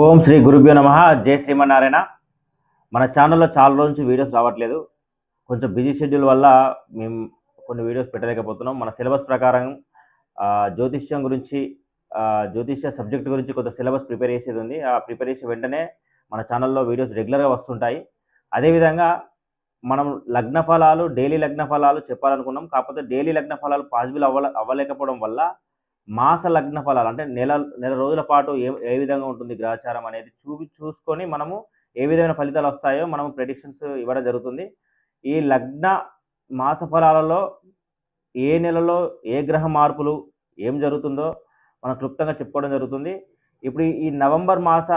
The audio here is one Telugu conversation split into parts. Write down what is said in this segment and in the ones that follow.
ఓం శ్రీ గురుభ్యో నమః. జై శ్రీమన్నారాయణ. మన ఛానల్లో చాలా రోజు నుంచి వీడియోస్ రావట్లేదు. కొంచెం బిజీ షెడ్యూల్ వల్ల మేము కొన్ని వీడియోస్ పెట్టలేకపోతున్నాం. మన సిలబస్ ప్రకారం జ్యోతిష్యం గురించి జ్యోతిష్య సబ్జెక్ట్ గురించి కొంత సిలబస్ ప్రిపేర్ చేసేది ఉంది. ఆ ప్రిపేర్ చేసే వెంటనే మన ఛానల్లో వీడియోస్ రెగ్యులర్గా వస్తుంటాయి. అదేవిధంగా మనం లగ్న ఫలాలు, డైలీ లగ్న ఫలాలు చెప్పాలనుకున్నాం. కాకపోతే డైలీ లగ్న ఫలాలు పాసిబుల్ అవ్వలేకపోవడం వల్ల మాస లగ్న ఫలాలు అంటే నెల రోజుల పాటు ఏ విధంగా ఉంటుంది గ్రహచారం అనేది చూసుకొని మనము ఏ విధమైన ఫలితాలు వస్తాయో మనము ప్రెడిక్షన్స్ ఇవ్వడం జరుగుతుంది. ఈ లగ్న మాస ఫలాలలో ఏ నెలలో ఏ గ్రహ మార్పులు ఏం జరుగుతుందో మనం క్లుప్తంగా చెప్పుకోవడం జరుగుతుంది. ఇప్పుడు ఈ నవంబర్ మాస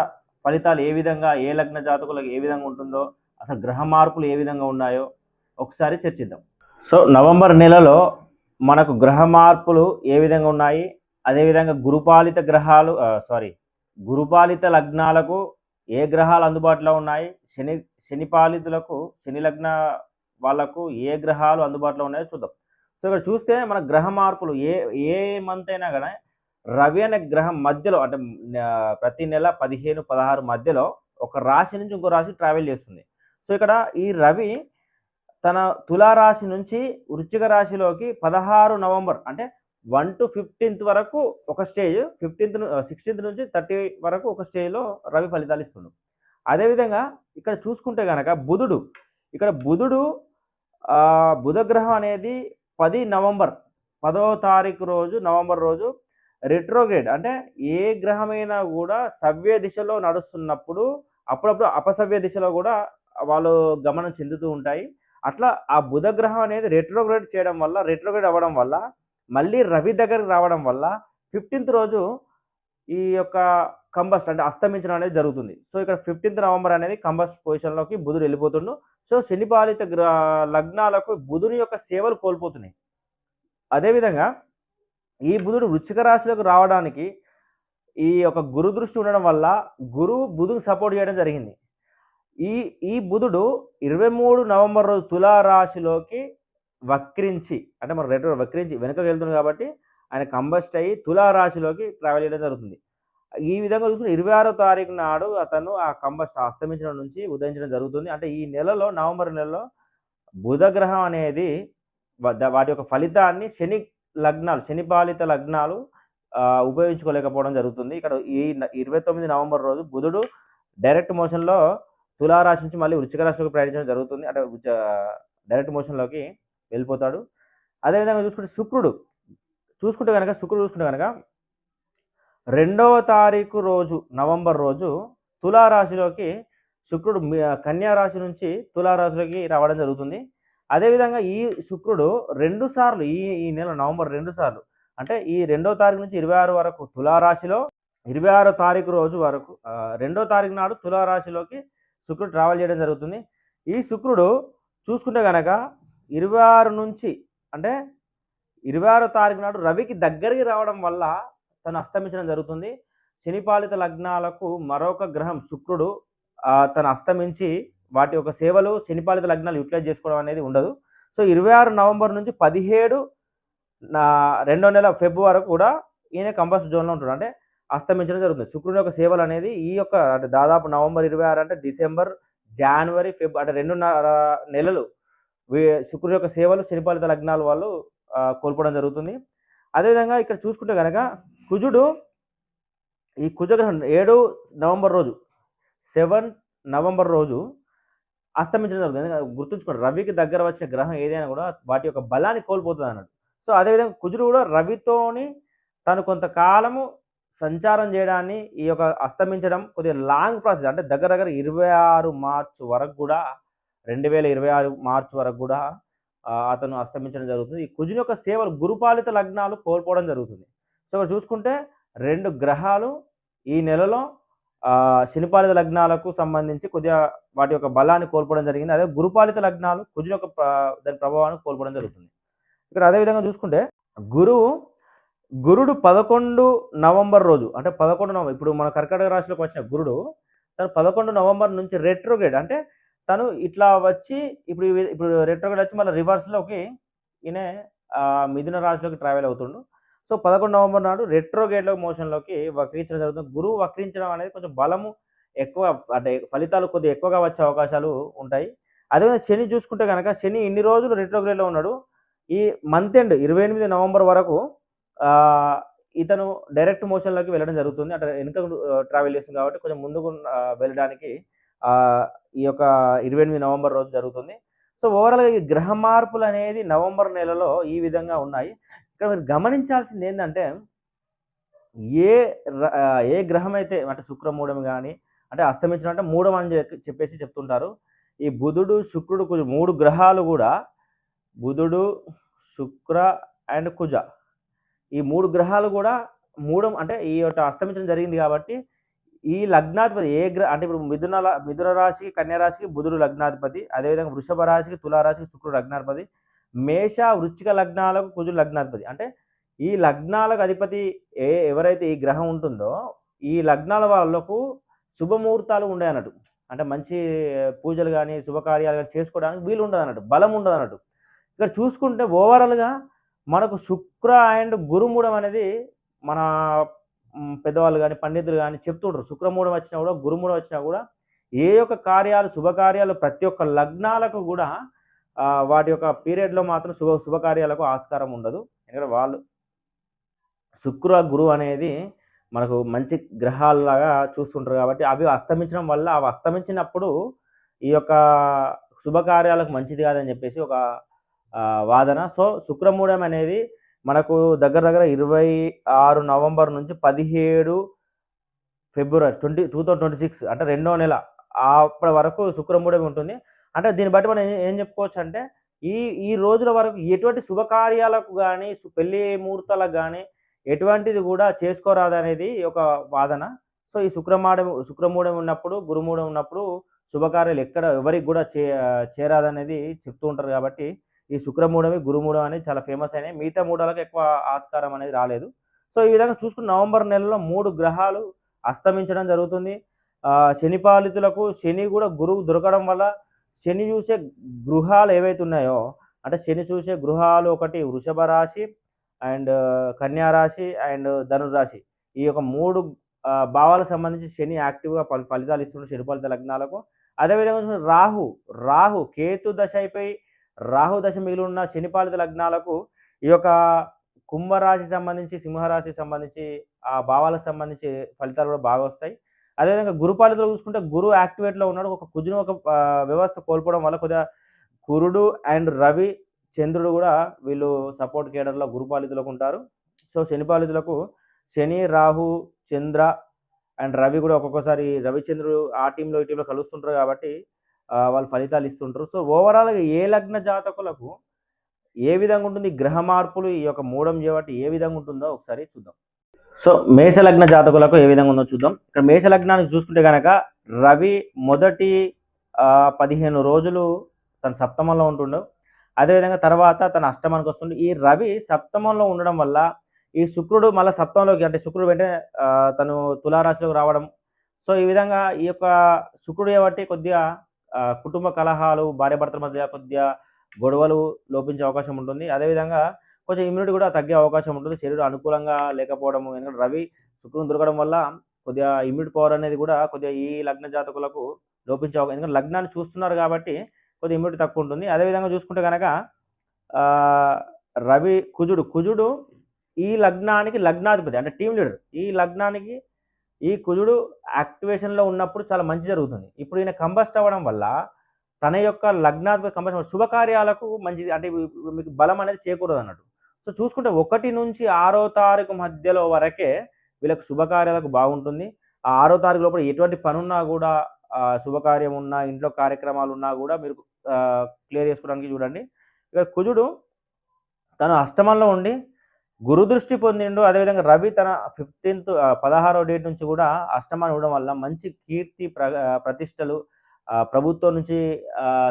ఫలితాలు ఏ విధంగా, ఏ లగ్న జాతకులకు ఏ విధంగా ఉంటుందో, అసలు గ్రహ మార్పులు ఏ విధంగా ఉన్నాయో ఒకసారి చర్చిద్దాం. సో నవంబర్ నెలలో మనకు గ్రహ మార్పులు ఏ విధంగా ఉన్నాయి, అదేవిధంగా గురుపాలిత లగ్నాలకు ఏ గ్రహాలు అందుబాటులో ఉన్నాయి, శనిపాలితులకు, శని లగ్న వాళ్ళకు ఏ గ్రహాలు అందుబాటులో ఉన్నాయో చూద్దాం. సో ఇక్కడ చూస్తే మన గ్రహ మార్పులు ఏ మంత్ అయినా కానీ రవి అనే గ్రహం మధ్యలో అంటే ప్రతి నెల 15-16 మధ్యలో ఒక రాశి నుంచి ఇంకో రాశి ట్రావెల్ చేస్తుంది. సో ఇక్కడ ఈ రవి తన తులారాశి నుంచి వృశ్చిక రాశిలోకి 16 నవంబర్ అంటే 1 to 15th వరకు ఒక స్టేజ్, 16th నుంచి 30 వరకు ఒక స్టేజ్లో రవి ఫలితాలు ఇస్తుంది. అదేవిధంగా ఇక్కడ చూసుకుంటే కనుక బుధుడు బుధగ్రహం అనేది 10 నవంబర్ 10వ తారీఖు రోజు నవంబర్ రోజు రెట్రోగ్రేడ్ అంటే ఏ గ్రహమైనా కూడా సవ్య దిశలో నడుస్తున్నప్పుడు అప్పుడప్పుడు అపసవ్య దిశలో కూడా వాళ్ళు గమనం చెందుతూ ఉంటాయి. అట్లా ఆ బుధ గ్రహం అనేది రెట్రోగ్రేడ్ అవ్వడం వల్ల మళ్ళీ రవి దగ్గరికి రావడం వల్ల 15th రోజు ఈ యొక్క కంబస్ట్ అంటే అస్తమించడం అనేది జరుగుతుంది. సో ఇక్కడ 15th నవంబర్ అనేది కంబస్ట్ పొజిషన్లోకి బుధుడు వెళ్ళిపోతుండు. సో శనిపాలిత లగ్నాలకు బుధుని యొక్క సేవలు కోల్పోతున్నాయి. అదేవిధంగా ఈ బుధుడు వృశ్చిక రాశిలోకి రావడానికి ఈ యొక్క గురు దృష్టి ఉండడం వల్ల గురువు బుధుని సపోర్ట్ చేయడం జరిగింది. ఈ బుధుడు 23 నవంబర్ రోజు తులారాశిలోకి వక్రించి అంటే మన వక్రించి వెనుకకు వెళ్తుంది కాబట్టి ఆయన కంబస్ట్ అయ్యి తులారాశిలోకి ట్రావెల్ చేయడం జరుగుతుంది. ఈ విధంగా చూసుకుని 26వ తారీఖు నాడు అతను ఆ కంబస్ట్ అస్తమించడం నుంచి ఉదయించడం జరుగుతుంది. అంటే ఈ నెలలో నవంబర్ నెలలో బుధగ్రహం అనేది వాటి యొక్క ఫలితాన్ని శనిపాలిత లగ్నాలు ఉపయోగించుకోలేకపోవడం జరుగుతుంది. ఇక్కడ ఈ 29 నవంబర్ రోజు బుధుడు డైరెక్ట్ మోషన్లో తులారాశి నుంచి మళ్ళీ వృశ్చిక రాశిలోకి ప్రయాణించడం జరుగుతుంది. అంటే డైరెక్ట్ మోషన్లోకి వెళ్ళిపోతాడు. అదేవిధంగా చూసుకుంటే కనుక 2వ తారీఖు రోజు నవంబర్ రోజు తులారాశిలోకి శుక్రుడు కన్యా రాశి నుంచి తులారాశిలోకి రావడం జరుగుతుంది. అదేవిధంగా ఈ శుక్రుడు 2 సార్లు ఈ నెల నవంబర్ 2 సార్లు అంటే ఈ 2వ తారీఖు నుంచి 26 వరకు తులారాశిలో, 26వ తారీఖు రోజు వరకు 2వ తారీఖు నాడు తులారాశిలోకి శుక్రుడు ట్రావెల్ చేయడం జరుగుతుంది. ఈ శుక్రుడు చూసుకుంటే కనుక 26 నుంచి అంటే 26వ తారీఖు నాడు రవికి దగ్గరికి రావడం వల్ల తను అస్తమించడం జరుగుతుంది. శనిపాలిత లగ్నాలకు మరొక గ్రహం శుక్రుడు తను అస్తమించి వాటి యొక్క సేవలు శనిపాలిత లగ్నాలు యూటిలైజ్ చేసుకోవడం అనేది ఉండదు. సో 26 నవంబర్ నుంచి 17 2వ నెల ఫిబ్రవరి వరకు కూడా ఈయన కంబస్ట్ జోన్లో ఉంటాడు. అంటే అస్తమించడం జరుగుతుంది. శుక్రుని యొక్క సేవలు అనేది ఈ యొక్క అంటే దాదాపు నవంబర్ 26 అంటే డిసెంబర్, జనవరి, ఫిబ్రవరి అంటే 2.5 నెలలు శుక్రుని యొక్క సేవలు శనిపాలిత లగ్నాల వాళ్ళు కోల్పోవడం జరుగుతుంది. అదేవిధంగా ఇక్కడ చూసుకుంటే కనుక ఈ కుజగ్రహం 7 నవంబర్ రోజు అస్తమించడం జరుగుతుంది. గుర్తుంచుకోండి, రవికి దగ్గర వచ్చిన గ్రహం ఏదైనా కూడా వాటి యొక్క బలాన్ని కోల్పోతుంది అన్నాడు. సో అదేవిధంగా కుజుడు కూడా రవితోని తను కొంతకాలము సంచారం చేయడాన్ని ఈ యొక్క అస్తమించడం కొద్దిగా లాంగ్ ప్రాసెస్ అంటే దగ్గర 26 మార్చ్ వరకు కూడా 2026 మార్చ్ వరకు కూడా అతను అస్తమించడం జరుగుతుంది. ఈ కుజుని యొక్క సేవలు గురుపాలిత లగ్నాలు కోల్పోవడం జరుగుతుంది. సో ఇక్కడ చూసుకుంటే 2 గ్రహాలు ఈ నెలలో శనిపాలిత లగ్నాలకు సంబంధించి కొద్దిగా వాటి యొక్క బలాన్ని కోల్పోవడం జరిగింది. అదే గురుపాలిత లగ్నాలు కుజుని యొక్క దాని ప్రభావాన్ని కోల్పోవడం జరుగుతుంది. ఇక్కడ అదేవిధంగా చూసుకుంటే గురుడు 11 నవంబర్ రోజు అంటే 11 నవంబర్ ఇప్పుడు మన కర్కాటక రాశిలోకి వచ్చిన గురుడు తను 11 నవంబర్ నుంచి రెట్రోగ్రేడ్ అంటే తను ఇట్లా వచ్చి ఇప్పుడు రెట్రోగ్రేడ్ వచ్చి మళ్ళీ రివర్స్లోకి ఈయన మిథున రాశిలోకి ట్రావెల్ అవుతుండు. సో 11 నవంబర్ నాడు రెట్రోగేట్ మోషన్లోకి వక్రించడం జరుగుతుంది. గురువు వక్రించడం అనేది కొంచెం బలము ఎక్కువ, అంటే ఫలితాలు కొద్దిగా ఎక్కువగా వచ్చే అవకాశాలు ఉంటాయి. అదేవిధంగా శని చూసుకుంటే కనుక శని ఇన్ని రోజులు రెట్రోగ్రేడ్లో ఉన్నాడు. ఈ మంత్ ఎండ్ 28 నవంబర్ వరకు ఇతను డైరెక్ట్ మోషన్లోకి వెళ్ళడం జరుగుతుంది. అంటే వెనుక ట్రావెల్ చేస్తుంది కాబట్టి కొంచెం ముందుకు వెళ్ళడానికి ఈ యొక్క 28 నవంబర్ రోజు జరుగుతుంది. సో ఓవరాల్గా ఈ గ్రహ మార్పులు అనేది నవంబర్ నెలలో ఈ విధంగా ఉన్నాయి. ఇక్కడ మీరు గమనించాల్సింది ఏంటంటే ఏ గ్రహం అయితే అంటే శుక్రమూఢం కానీ అంటే అస్తమించడం అంటే మూఢం అని చెప్పేసి చెప్తుంటారు. ఈ బుధుడు శుక్రుడు కుజ 3 గ్రహాలు కూడా బుధుడు శుక్ర అండ్ కుజ ఈ 3 గ్రహాలు కూడా మూఢం అంటే ఈ యొక్క అస్తమించడం జరిగింది కాబట్టి ఈ లగ్నాధిపతి అంటే ఇప్పుడు మిథున రాశికి కన్యా రాశికి బుధుడు లగ్నాధిపతి, అదేవిధంగా వృషభ రాశికి తులారాశికి శుక్రుడు లగ్నాధిపతి, మేష వృశ్చిక లగ్నాలకు కుజుడు లగ్నాధిపతి. అంటే ఈ లగ్నాలకు అధిపతి ఎవరైతే ఈ గ్రహం ఉంటుందో ఈ లగ్నాల వాళ్ళకు శుభముహూర్తాలు ఉండే అన్నట్టు, అంటే మంచి పూజలు కానీ శుభకార్యాలు కానీ చేసుకోవడానికి వీలు ఉండదు అన్నట్టు, బలం ఉండదు అన్నట్టు. ఇక్కడ చూసుకుంటే ఓవరాల్గా మనకు శుక్ర అండ్ గురుమూఢం అనేది మన పెద్దవాళ్ళు కానీ పండితులు కానీ చెప్తుంటారు. శుక్రమూఢం వచ్చినా కూడా గురుమూఢం వచ్చినా కూడా ఏ యొక్క కార్యాలు శుభకార్యాలు ప్రతి ఒక్క లగ్నాలకు కూడా వాటి యొక్క పీరియడ్లో మాత్రం శుభకార్యాలకు ఆస్కారం ఉండదు. ఎందుకంటే వాళ్ళు శుక్ర గురు అనేది మనకు మంచి గ్రహాలలాగా చూస్తుంటారు కాబట్టి అవి అస్తమించడం వల్ల అవి అస్తమించినప్పుడు ఈ యొక్క శుభకార్యాలకు మంచిది కాదని చెప్పేసి ఒక వాదన. సో శుక్రమూఢం అనేది మనకు దగ్గర 26 నవంబర్ నుంచి 17 ఫిబ్రవరి 2026 అంటే 2వ నెల అప్పటి వరకు శుక్రమూఢం ఉంటుంది. అంటే దీన్ని బట్టి మనం ఏం చెప్పుకోవచ్చు అంటే ఈ రోజుల వరకు ఎటువంటి శుభకార్యాలకు కానీ పెళ్లి ముహూర్తాలకు కానీ ఎటువంటిది కూడా చేసుకోరాదనేది ఒక వాదన. సో ఈ శుక్రమూఢం ఉన్నప్పుడు గురుమూఢం ఉన్నప్పుడు శుభకార్యాలు ఎవరికి కూడా చేరాదనేది చెప్తూ ఉంటారు. కాబట్టి ఈ శుక్రమూఢమి గురుమూఢం అనేది చాలా ఫేమస్ అయినాయి. మిగతా మూఢాలకు ఎక్కువ ఆస్కారం అనేది రాలేదు. సో ఈ విధంగా చూసుకున్న నవంబర్ నెలలో 3 గ్రహాలు అస్తమించడం జరుగుతుంది. శని పాలితులకు శని కూడా గురువు దొరకడం వల్ల శని చూసే గృహాలు ఏవైతే ఉన్నాయో అంటే శని చూసే గృహాలు ఒకటి వృషభ రాశి అండ్ కన్యా రాశి అండ్ ధనురాశి ఈ యొక్క 3 భావాలకు సంబంధించి శని యాక్టివ్గా ఫలితాలు ఇస్తున్న శని ఫలిత లగ్నాలకు. అదేవిధంగా రాహు కేతు దశ అయిపోయి రాహు దశ మిగిలి ఉన్న శని పాలిత లగ్నాలకు ఈ యొక్క కుంభరాశి సంబంధించి సింహరాశి సంబంధించి ఆ భావాలకు సంబంధించి ఫలితాలు కూడా బాగా వస్తాయి. అదేవిధంగా గురుపాలితలో చూసుకుంటే గురు యాక్టివేట్లో ఉన్నాడు. ఒక కుజును ఒక వ్యవస్థ కోల్పోవడం వల్ల కొద్దిగా కురుడు అండ్ రవి చంద్రుడు కూడా వీళ్ళు సపోర్ట్ కేడర్లో గురుపాలితులకు ఉంటారు. సో శని పాలితులకు శని రాహు చంద్ర అండ్ రవి కూడా ఒక్కొక్కసారి రవిచంద్రుడు ఆ టీంలో ఈ టీంలో కలుస్తుంటారు కాబట్టి వాళ్ళు ఫలితాలు ఇస్తుంటారు. సో ఓవరాల్గా ఏ లగ్న జాతకులకు ఏ విధంగా ఉంటుంది గ్రహ మార్పులు ఈ యొక్క మూఢం చేయబట్టి ఏ విధంగా ఉంటుందో ఒకసారి చూద్దాం. సో మేషలగ్న జాతకులకు ఏ విధంగా ఉందో చూద్దాం. ఇక్కడ మేషలగ్నానికి చూసుకుంటే కనుక రవి మొదటి 15 రోజులు తన సప్తమంలో ఉంటుండు. అదేవిధంగా తర్వాత తన అష్టమానికి వస్తుండే. ఈ రవి సప్తమంలో ఉండడం వల్ల ఈ శుక్రుడు మళ్ళీ సప్తమంలోకి అంటే శుక్రుడు వెంటనే తను తులారాశిలోకి రావడం. సో ఈ విధంగా ఈ యొక్క శుక్రుడు కాబట్టి కొద్దిగా కుటుంబ కలహాలు భార్యాభర్తల మధ్య కొద్దిగా గొడవలు లోపించే అవకాశం ఉంటుంది. అదేవిధంగా కొంచెం ఇమ్యూనిటీ కూడా తగ్గే అవకాశం ఉంటుంది. శరీరం అనుకూలంగా లేకపోవడము, ఎందుకంటే రవి శుక్రుని దొరకడం వల్ల కొద్దిగా ఇమ్యూనిటీ పవర్ అనేది కూడా కొద్దిగా ఈ లగ్న జాతకులకు లోపించే అవకాశం, ఎందుకంటే లగ్నాన్ని చూస్తున్నారు కాబట్టి కొద్దిగా ఇమ్యూనిటీ తక్కువ ఉంటుంది. అదేవిధంగా చూసుకుంటే కనుక రవి కుజుడు ఈ లగ్నానికి లగ్నాధిపతి అంటే టీం లీడర్. ఈ లగ్నానికి ఈ కుజుడు యాక్టివేషన్లో ఉన్నప్పుడు చాలా మంచి జరుగుతుంది. ఇప్పుడు ఈయన కంబస్ట్ అవ్వడం వల్ల తన యొక్క లగ్నాధిపతి కంబస్ట్ శుభకార్యాలకు మంచిది, అంటే మీకు బలం అనేది చేకూరదు అన్నట్టు. సో చూసుకుంటే 1 నుంచి 6వ తారీఖు మధ్యలో వరకే వీళ్ళకి శుభకార్యాలకు బాగుంటుంది. ఆ 6వ తారీఖు లోపల ఎటువంటి పనున్నా కూడా శుభకార్యం ఉన్నా ఇంట్లో కార్యక్రమాలు ఉన్నా కూడా మీరు క్లియర్ చేసుకోవడానికి చూడండి. ఇక కుజుడు తను అష్టమంలో ఉండి గురు దృష్టి పొందిండు. అదేవిధంగా రవి తన 16వ డేట్ నుంచి కూడా అష్టమాన్ని ఇవ్వడం వల్ల మంచి కీర్తి ప్రతిష్టలు, ప్రభుత్వం నుంచి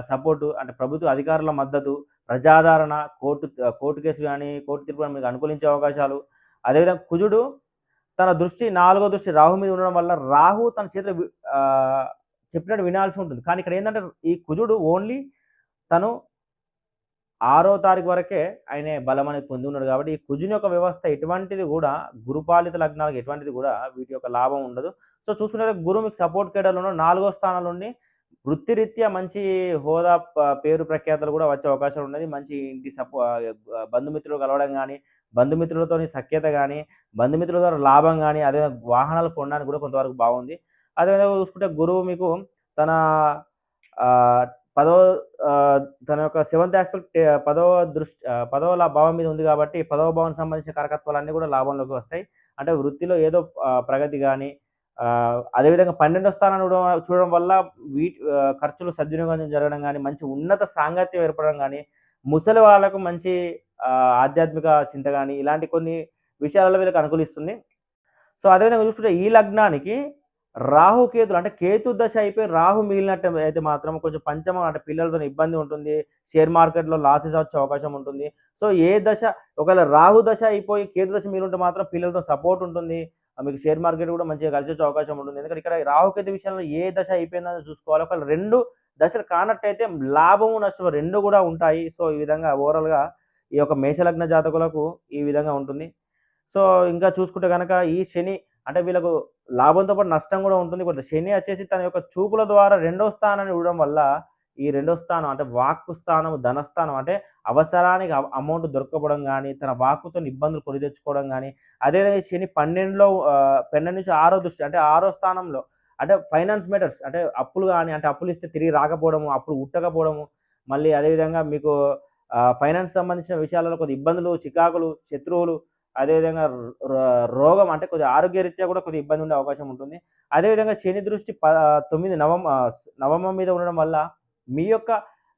సపోర్టు, అంటే ప్రభుత్వ అధికారుల మద్దతు, ప్రజాదరణ, కోర్టు కేసులు కానీ కోర్టు తీర్పు మీకు అనుకూలించే అవకాశాలు. అదేవిధంగా కుజుడు తన దృష్టి 4వ దృష్టి రాహు మీద ఉండడం వల్ల రాహు తన చేతిలో చెప్పినట్టు వినాల్సి ఉంటుంది. కానీ ఇక్కడ ఏంటంటే ఈ కుజుడు ఓన్లీ తను 6వ తారీఖు వరకే ఆయన బలం అనేది పొంది ఉన్నాడు కాబట్టి ఈ కుజుని యొక్క వ్యవస్థ ఎటువంటిది కూడా గురుపాలిత లగ్నాలకు ఎటువంటిది కూడా వీటి యొక్క లాభం ఉండదు. సో చూసుకుంటే గురువు మీకు సపోర్ట్ కేడర్‌లోనో 4వ స్థానంలో ఉండి వృత్తిరీత్యా మంచి హోదా, పేరు ప్రఖ్యాతలు కూడా వచ్చే అవకాశం ఉన్నది. మంచి ఇంటి బంధుమిత్రులు కలవడం గానీ, బంధుమిత్రులతోని సఖ్యత గానీ, బంధుమిత్రుల ద్వారా లాభం గానీ, అదే వాహనాలు కొనడానికి కూడా కొంతవరకు బాగుంది. అదేవిధంగా చూసుకుంటే గురువు మీకు తన ఆహ్, పదో తన యొక్క సెవెంత్ యాస్పెక్ట్ 10వ భావం మీద ఉంది కాబట్టి 10వ భావానికి సంబంధించిన కారకత్వాలన్నీ కూడా లాభంలోకి వస్తాయి. అంటే వృత్తిలో ఏదో ప్రగతి గానీ, అదేవిధంగా 12వ స్థానాన్ని చూడడం వల్ల ఖర్చులు సద్వినియోగం జరగడం గానీ, మంచి ఉన్నత సాంగత్యం ఏర్పడడం గానీ, ముసలి వాళ్ళకు మంచి ఆధ్యాత్మిక చింత గానీ, ఇలాంటి కొన్ని విషయాలలో వీళ్ళకి అనుకూలిస్తుంది. సో, అదేవిధంగా చూసుకుంటే ఈ లగ్నానికి రాహు, కేతులు అంటే కేతు దశ అయిపోయి రాహు మిగిలినట్టు అయితే మాత్రం కొంచెం పంచమం అంటే పిల్లలతోని ఇబ్బంది ఉంటుంది. షేర్ మార్కెట్‌లో లాసెస్ వచ్చే అవకాశం ఉంటుంది. సో, ఏ దశ ఒకవేళ రాహు దశ అయిపోయి కేతు దశ మిగిలుంటే మాత్రం పిల్లలతో సపోర్ట్ ఉంటుంది. మీకు షేర్ మార్కెట్ కూడా మంచిగా కలిసొచ్చే అవకాశం ఉంటుంది. ఎందుకంటే ఇక్కడ రాహు, కేతు విషయంలో ఏ దశ అయిపోయిందని చూసుకోవాలి. ఒకవేళ 2 దశలు కానట్టయితే లాభము, నష్టము 2 కూడా ఉంటాయి. సో, ఈ విధంగా ఓవరాల్‌గా ఈ యొక్క మేషలగ్న జాతకులకు ఈ విధంగా ఉంటుంది. సో, ఇంకా చూసుకుంటే గనక ఈ శని అంటే వీళ్ళకు లాభంతో పాటు నష్టం గూడా ఉంటుంది. కొంచెం శని వచ్చేసి తన యొక్క చూపుల ద్వారా 2వ స్థానాన్ని చూడడం వల్ల, ఈ 2వ స్థానం అంటే వాక్కు స్థానం, ధనస్థానం అంటే అవసరానికి అమౌంట్ దొరక్కపోవడం గానీ, తన వాక్కుతోని ఇబ్బందులు కొని తెచ్చుకోవడం గానీ, అదేవిధంగా శని 12లో 12 నుంచి 6వ దృష్టి అంటే 6వ స్థానంలో అంటే ఫైనాన్స్ మేటర్స్ అంటే అప్పులు గానీ, అంటే అప్పులిస్తే తిరిగి రాకపోవడము, అప్పులు ఉట్టకపోవడము, మళ్ళీ అదేవిధంగా మీకు ఫైనాన్స్ సంబంధించిన విషయాలలో కొద్దిగా ఇబ్బందులు, చికాకులు, శత్రువులు, అదేవిధంగా రోగం అంటే కొద్దిగా ఆరోగ్యరీత్యా కూడా కొద్దిగా ఇబ్బంది ఉండే అవకాశం ఉంటుంది. అదేవిధంగా శని దృష్టి 9 నవమం మీద ఉండడం వల్ల మీ యొక్క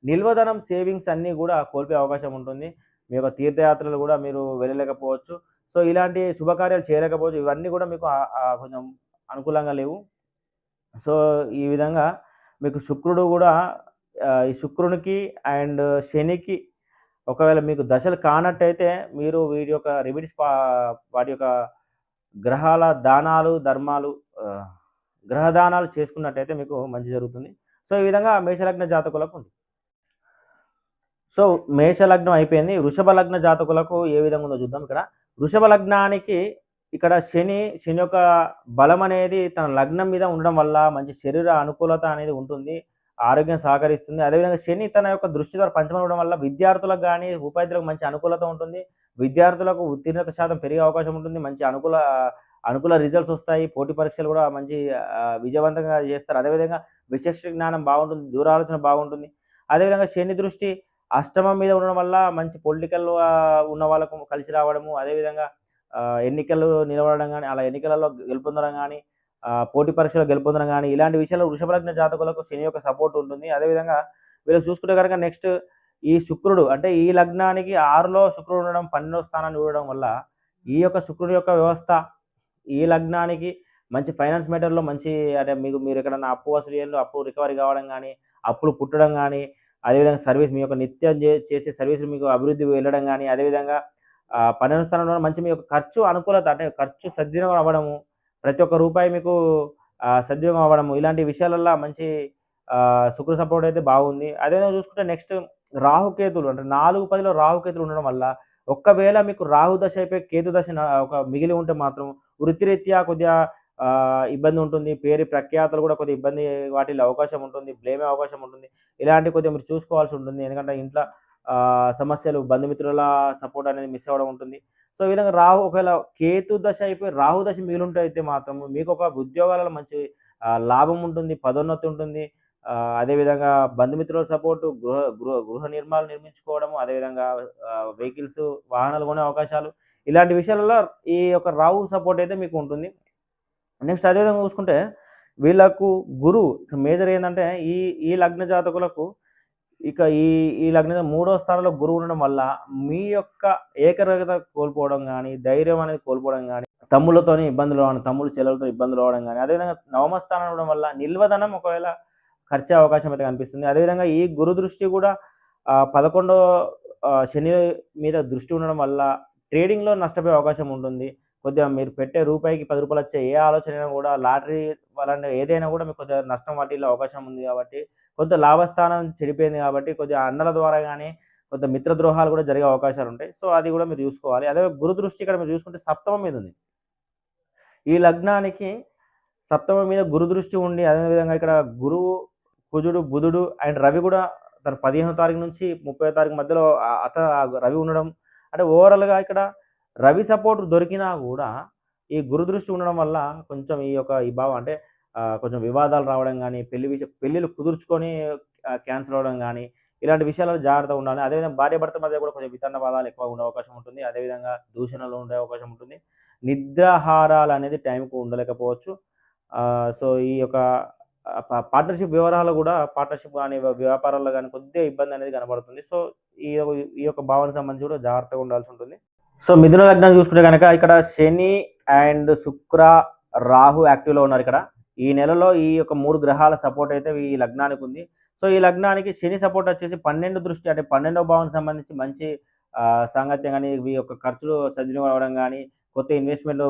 నిల్వధనం, సేవింగ్స్ అన్నీ గూడా కోల్పోయే అవకాశం ఉంటుంది. మీ యొక్క తీర్థయాత్రలు గూడా మీరు వెళ్ళలేకపోవచ్చు. సో, ఇలాంటి శుభకార్యాలు చేయలేకపోవచ్చు. ఇవన్నీ గూడా మీకు కొంచెం అనుకూలంగా లేవు. సో, ఈ విధంగా మీకు శుక్రుడు గూడా ఈ శుక్రునికి అండ్ శనికి ఒకవేళ మీకు దశలు కానట్టయితే మీరు వీటి యొక్క వాటి యొక్క గ్రహాల దానాలు, ధర్మాలు ఆహ్, గ్రహ దానాలు చేసుకున్నట్టయితే మీకు మంచి జరుగుతుంది. సో, ఈ విధంగా మేషలగ్న జాతకులకు ఉంది. సో, మేషలగ్నం అయిపోయింది. వృషభ లగ్న జాతకులకు ఏ విధంగా ఉందో చూద్దాం ఇక్కడ. వృషభ లగ్నానికి ఇక్కడ శని యొక్క బలం అనేది తన లగ్నం మీద ఉండడం వల్ల మంచి శరీర అనుకూలత అనేది ఉంటుంది. ఆరోగ్యం సహకరిస్తుంది. అదేవిధంగా శని తన యొక్క దృష్టి ద్వారా పంచమం ఇవ్వడం వల్ల విద్యార్థులకు గానీ, ఉపాధ్యాయులకు మంచి అనుకూలత ఉంటుంది. విద్యార్థులకు ఉత్తీర్ణత శాతం పెరిగే అవకాశం ఉంటుంది. మంచి అనుకూల రిజల్ట్స్ వస్తాయి. పోటీ పరీక్షలు కూడా మంచి విజయవంతంగా చేస్తారు. అదేవిధంగా విచక్షణ జ్ఞానం బాగుంటుంది. దూరాలోచన బాగుంటుంది. అదేవిధంగా శని దృష్టి అష్టమం మీద ఉండడం వల్ల మంచి పొలిటికల్ ఉన్న వాళ్ళకు కలిసి రావడము, అదేవిధంగా ఎన్నికలు నిలబడడం గానీ, అలా ఎన్నికలలో గెలుపొందడం గానీ, పోటీ పరీక్షలో గెలుపొందడం గానీ, ఇలాంటి విషయాల్లో వృషభ లగ్న జాతకులకు శని యొక్క సపోర్ట్ ఉంటుంది. అదేవిధంగా వీళ్ళు చూసుకుంటే గనక నెక్స్ట్ ఈ శుక్రుడు అంటే ఈ లగ్నానికి 6లో శుక్రుడు ఉండడం, 12వ స్థానాన్ని చూడడం వల్ల ఈ యొక్క శుక్రుడి యొక్క వ్యవస్థ ఈ లగ్నానికి మంచి ఫైనాన్స్ మ్యాటర్‌లో మంచి అంటే మీరు ఎక్కడన్నా అప్పు వసూలు చేయాలో అప్పు రికవరీ కావడం గానీ, అప్పులు పుట్టడం గానీ, అదేవిధంగా సర్వీస్ మీ యొక్క నిత్యం చేసే సర్వీస్‌లు మీకు అభివృద్ధి వెళ్ళడం గానీ, అదేవిధంగా 12వ స్థానంలో మంచి మీ యొక్క ఖర్చు అనుకూలత అంటే ఖర్చు సద్వినియోగం అవ్వడము, ప్రతి ఒక్క రూపాయి మీకు సద్వినియోగం అవ్వడము, ఇలాంటి విషయాలల్ల మంచి శుక్ర సపోర్ట్ అయితే బాగుంది. అదేవిధంగా చూసుకుంటే నెక్స్ట్ రాహుకేతులు అంటే 4, 10లో రాహుకేతులు ఉండడం వల్ల ఒక్కవేళ మీకు రాహు దశ అయిపోయి కేతు దశ ఒక మిగిలి ఉంటే మాత్రం వృత్తిరీత్యా కొద్దిగా ఇబ్బంది ఉంటుంది. పేరు ప్రఖ్యాతలు కూడా కొద్దిగా ఇబ్బంది వాటిల్లే అవకాశం ఉంటుంది. బ్లేమ్ అయ్యే అవకాశం ఉంటుంది. ఇలాంటివి కొద్దిగా మీరు చూసుకోవాల్సి ఉంటుంది. ఎందుకంటే ఇంట్లో సమస్యలు, బంధుమిత్రుల సపోర్ట్ అనేది మిస్ అవ్వడం ఉంటుంది. సో, ఈ విధంగా ఒకవేళ కేతు దశ అయిపోయి రాహు దశ మిగిలుంటే అయితే మాత్రం మీకు ఒక ఉద్యోగాలలో మంచి లాభం ఉంటుంది. పదోన్నతి ఉంటుంది. అదేవిధంగా బంధుమిత్రుల సపోర్టు, గృహ నిర్మాణాలు నిర్మించుకోవడము, అదేవిధంగా వెహికల్స్, వాహనాలు కొనే అవకాశాలు, ఇలాంటి విషయాలలో ఈ యొక్క రాహు సపోర్ట్ అయితే మీకు ఉంటుంది. నెక్స్ట్ అదేవిధంగా చూసుకుంటే వీళ్ళకు గురువు మేజర్ ఏందంటే ఈ లగ్న జాతకులకు ఇక ఈ లగ్నం 3వ స్థానంలో గురువు ఉండడం వల్ల మీ యొక్క ఏకాగ్రత కోల్పోవడం గానీ, ధైర్యం అనేది కోల్పోవడం గానీ, తమ్ముళ్ళతోని ఇబ్బందులు రావడం, తమ్ముళ్ళు చెల్లెలతో ఇబ్బందులు రావడం గానీ, అదేవిధంగా నవమ స్థానం ఉండడం వల్ల నిల్వధనం ఒకవేళ ఖర్చే అవకాశం అయితే కనిపిస్తుంది. అదేవిధంగా ఈ గురు దృష్టి కూడా 11 శని మీద దృష్టి ఉండడం వల్ల ట్రేడింగ్‌లో నష్టపోయే అవకాశం ఉంటుంది. కొద్దిగా మీరు పెట్టే రూపాయికి రూ. 10 వచ్చే ఏ ఆలోచన అయినా కూడా లాటరీ అలాంటి ఏదైనా కూడా మీకు కొద్దిగా నష్టం వాటిల్లే అవకాశం ఉంది కాబట్టి, కొంత లాభస్థానం చెడిపోయింది కాబట్టి కొద్దిగా అన్నల ద్వారా గానీ, కొంత మిత్రద్రోహాలు కూడా జరిగే అవకాశాలు ఉంటాయి. సో, అది కూడా మీరు చూసుకోవాలి. అదే గురు దృష్టి ఇక్కడ మీరు చూసుకుంటే సప్తమం మీద ఉంది. ఈ లగ్నానికి సప్తమం మీద గురు దృష్టి ఉండి, అదే విధంగా ఇక్కడ గురువు, కుజుడు, బుధుడు అండ్ రవి కూడా తన 15వ తారీఖు నుంచి 30వ తారీఖు మధ్యలో రవి ఉండడం, అంటే ఓవరాల్‌గా ఇక్కడ రవి సపోర్ట్ దొరికినా గూడా, ఈ గురు దృష్టి ఉండడం వల్ల కొంచెం ఈ భావం అంటే కొంచెం వివాదాలు రావడం గానీ, పెళ్ళిళ్ళు కుదుర్చుకొని క్యాన్సెల్ అవ్వడం గానీ, ఇలాంటి విషయాలలో జాగ్రత్తగా ఉండాలి. అదేవిధంగా భార్యాభర్తల మధ్య కూడా కొంచెం వితండవాదాలు ఎక్కువగా ఉండే అవకాశం ఉంటుంది. అదేవిధంగా దూషణలు ఉండే అవకాశం ఉంటుంది. నిద్రాహారాలనేది టైంకి ఉండలేకపోవచ్చు. సో, ఈ యొక్క పార్ట్నర్‌షిప్ వ్యవహారాలు గూడా పార్ట్నర్‌షిప్ గాని, వ్యాపారాల్లో గాని కొద్దిగా ఇబ్బందనేది కనబడుతుంది. సో, ఈ యొ ఈ యొక్క భావానికి సంబంధించి కూడా జాగ్రత్తగా ఉండాల్సుంటుంది. సో, మిథున లగ్నాన్ని చూసుకుంటే గనక ఇక్కడ శని అండ్ శుక్ర, రాహు యాక్టివ్‌లో ఉన్నారిక్కడ. ఈ నెలలో ఈ యొక్క 3 గ్రహాల సపోర్ట్ అయితే ఈ లగ్నానికి ఉంది. సో, ఈ లగ్నానికి శని సపోర్ట్ వచ్చేసి 12 దృష్టి, అంటే 12వ భావానికి సంబంధించి మంచి సాంగత్యం గాని, ఈ యొక్క ఖర్చులు సద్వినియోగం అవ్వడం గాని, కొత్త ఇన్వెస్ట్‌మెంట్‌లు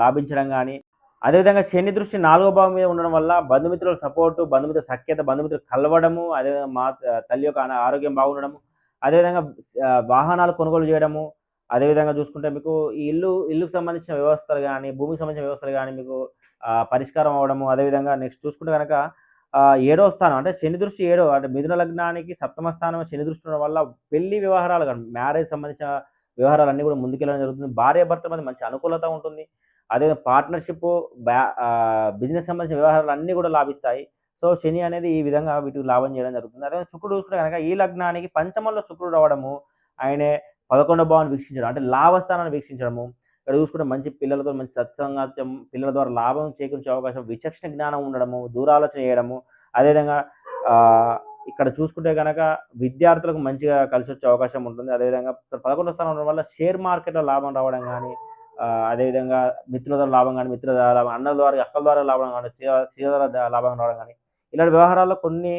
లాభించడం గాని, అదేవిధంగా శని దృష్టి 4వ భావం మీద ఉండడం వల్ల బంధుమిత్రుల సపోర్టు, బంధుమిత్రుల సఖ్యత, బంధుమిత్రులు కలవడము, అదేవిధంగా తల్లి యొక్క ఆరోగ్యం బాగుండడము, అదేవిధంగా వాహనాలు కొనుగోలు చేయడము, అదేవిధంగా చూసుకుంటే మీకు ఈ ఇల్లుకు సంబంధించిన వ్యవస్థలు గాని, భూమికి సంబంధించిన వ్యవస్థలు గాని మీకు పరిష్కారం అవ్వడము, అదేవిధంగా నెక్స్ట్ చూసుకుంటే గనక ఏడవ స్థానం అంటే శని దృష్టి అంటే మిథున లగ్నానికి సప్తమ స్థానం శని దృష్టి ఉండడం వల్ల పెళ్లి వ్యవహారాలు గాని, మ్యారేజ్ సంబంధించిన వ్యవహారాలన్నీ కూడా ముందుకెళ్ళడం జరుగుతుంది. భార్యాభర్తల మధ్య మంచి అనుకూలత ఉంటుంది. అదేవిధంగా పార్ట్నర్‌షిప్, బిజినెస్ సంబంధించిన వ్యవహారాలన్నీ కూడా లాభిస్తాయి. సో, శని అనేది ఈ విధంగా వీటికి లాభం చేయడం జరుగుతుంది. అదే శుక్రుడు చూసుకుంటే గనక ఈ లగ్నానికి పంచమంలో శుక్రుడు రావడము, ఆయనే 11వ భావాన్ని వీక్షించడం, అంటే లాభస్థానాన్ని వీక్షించడము. ఇక్కడ చూసుకుంటే మంచి పిల్లలతో మంచి సత్సంగత్యం, పిల్లల ద్వారా లాభం చేకూర్చే అవకాశం, విచక్షణ జ్ఞానం ఉండడము, దూరాలోచన చేయడము, అదేవిధంగా ఇక్కడ చూసుకుంటే గనక విద్యార్థులకు మంచిగా కలిసొచ్చే అవకాశం ఉంటుంది. అదేవిధంగా 11వ స్థానం ఉండడం వల్ల షేర్ మార్కెట్‌లో లాభం రావడం గానీ, అదేవిధంగా మిత్రుల ద్వారా లాభం గానీ, మిత్రుల ద్వారా లాభం, అన్నల ద్వారా, అక్కల ద్వారా లాభం గానీ, స్త్రీల ద్వారా లాభం రావడం గానీ, ఇలాంటి వ్యవహారాల్లో కొన్ని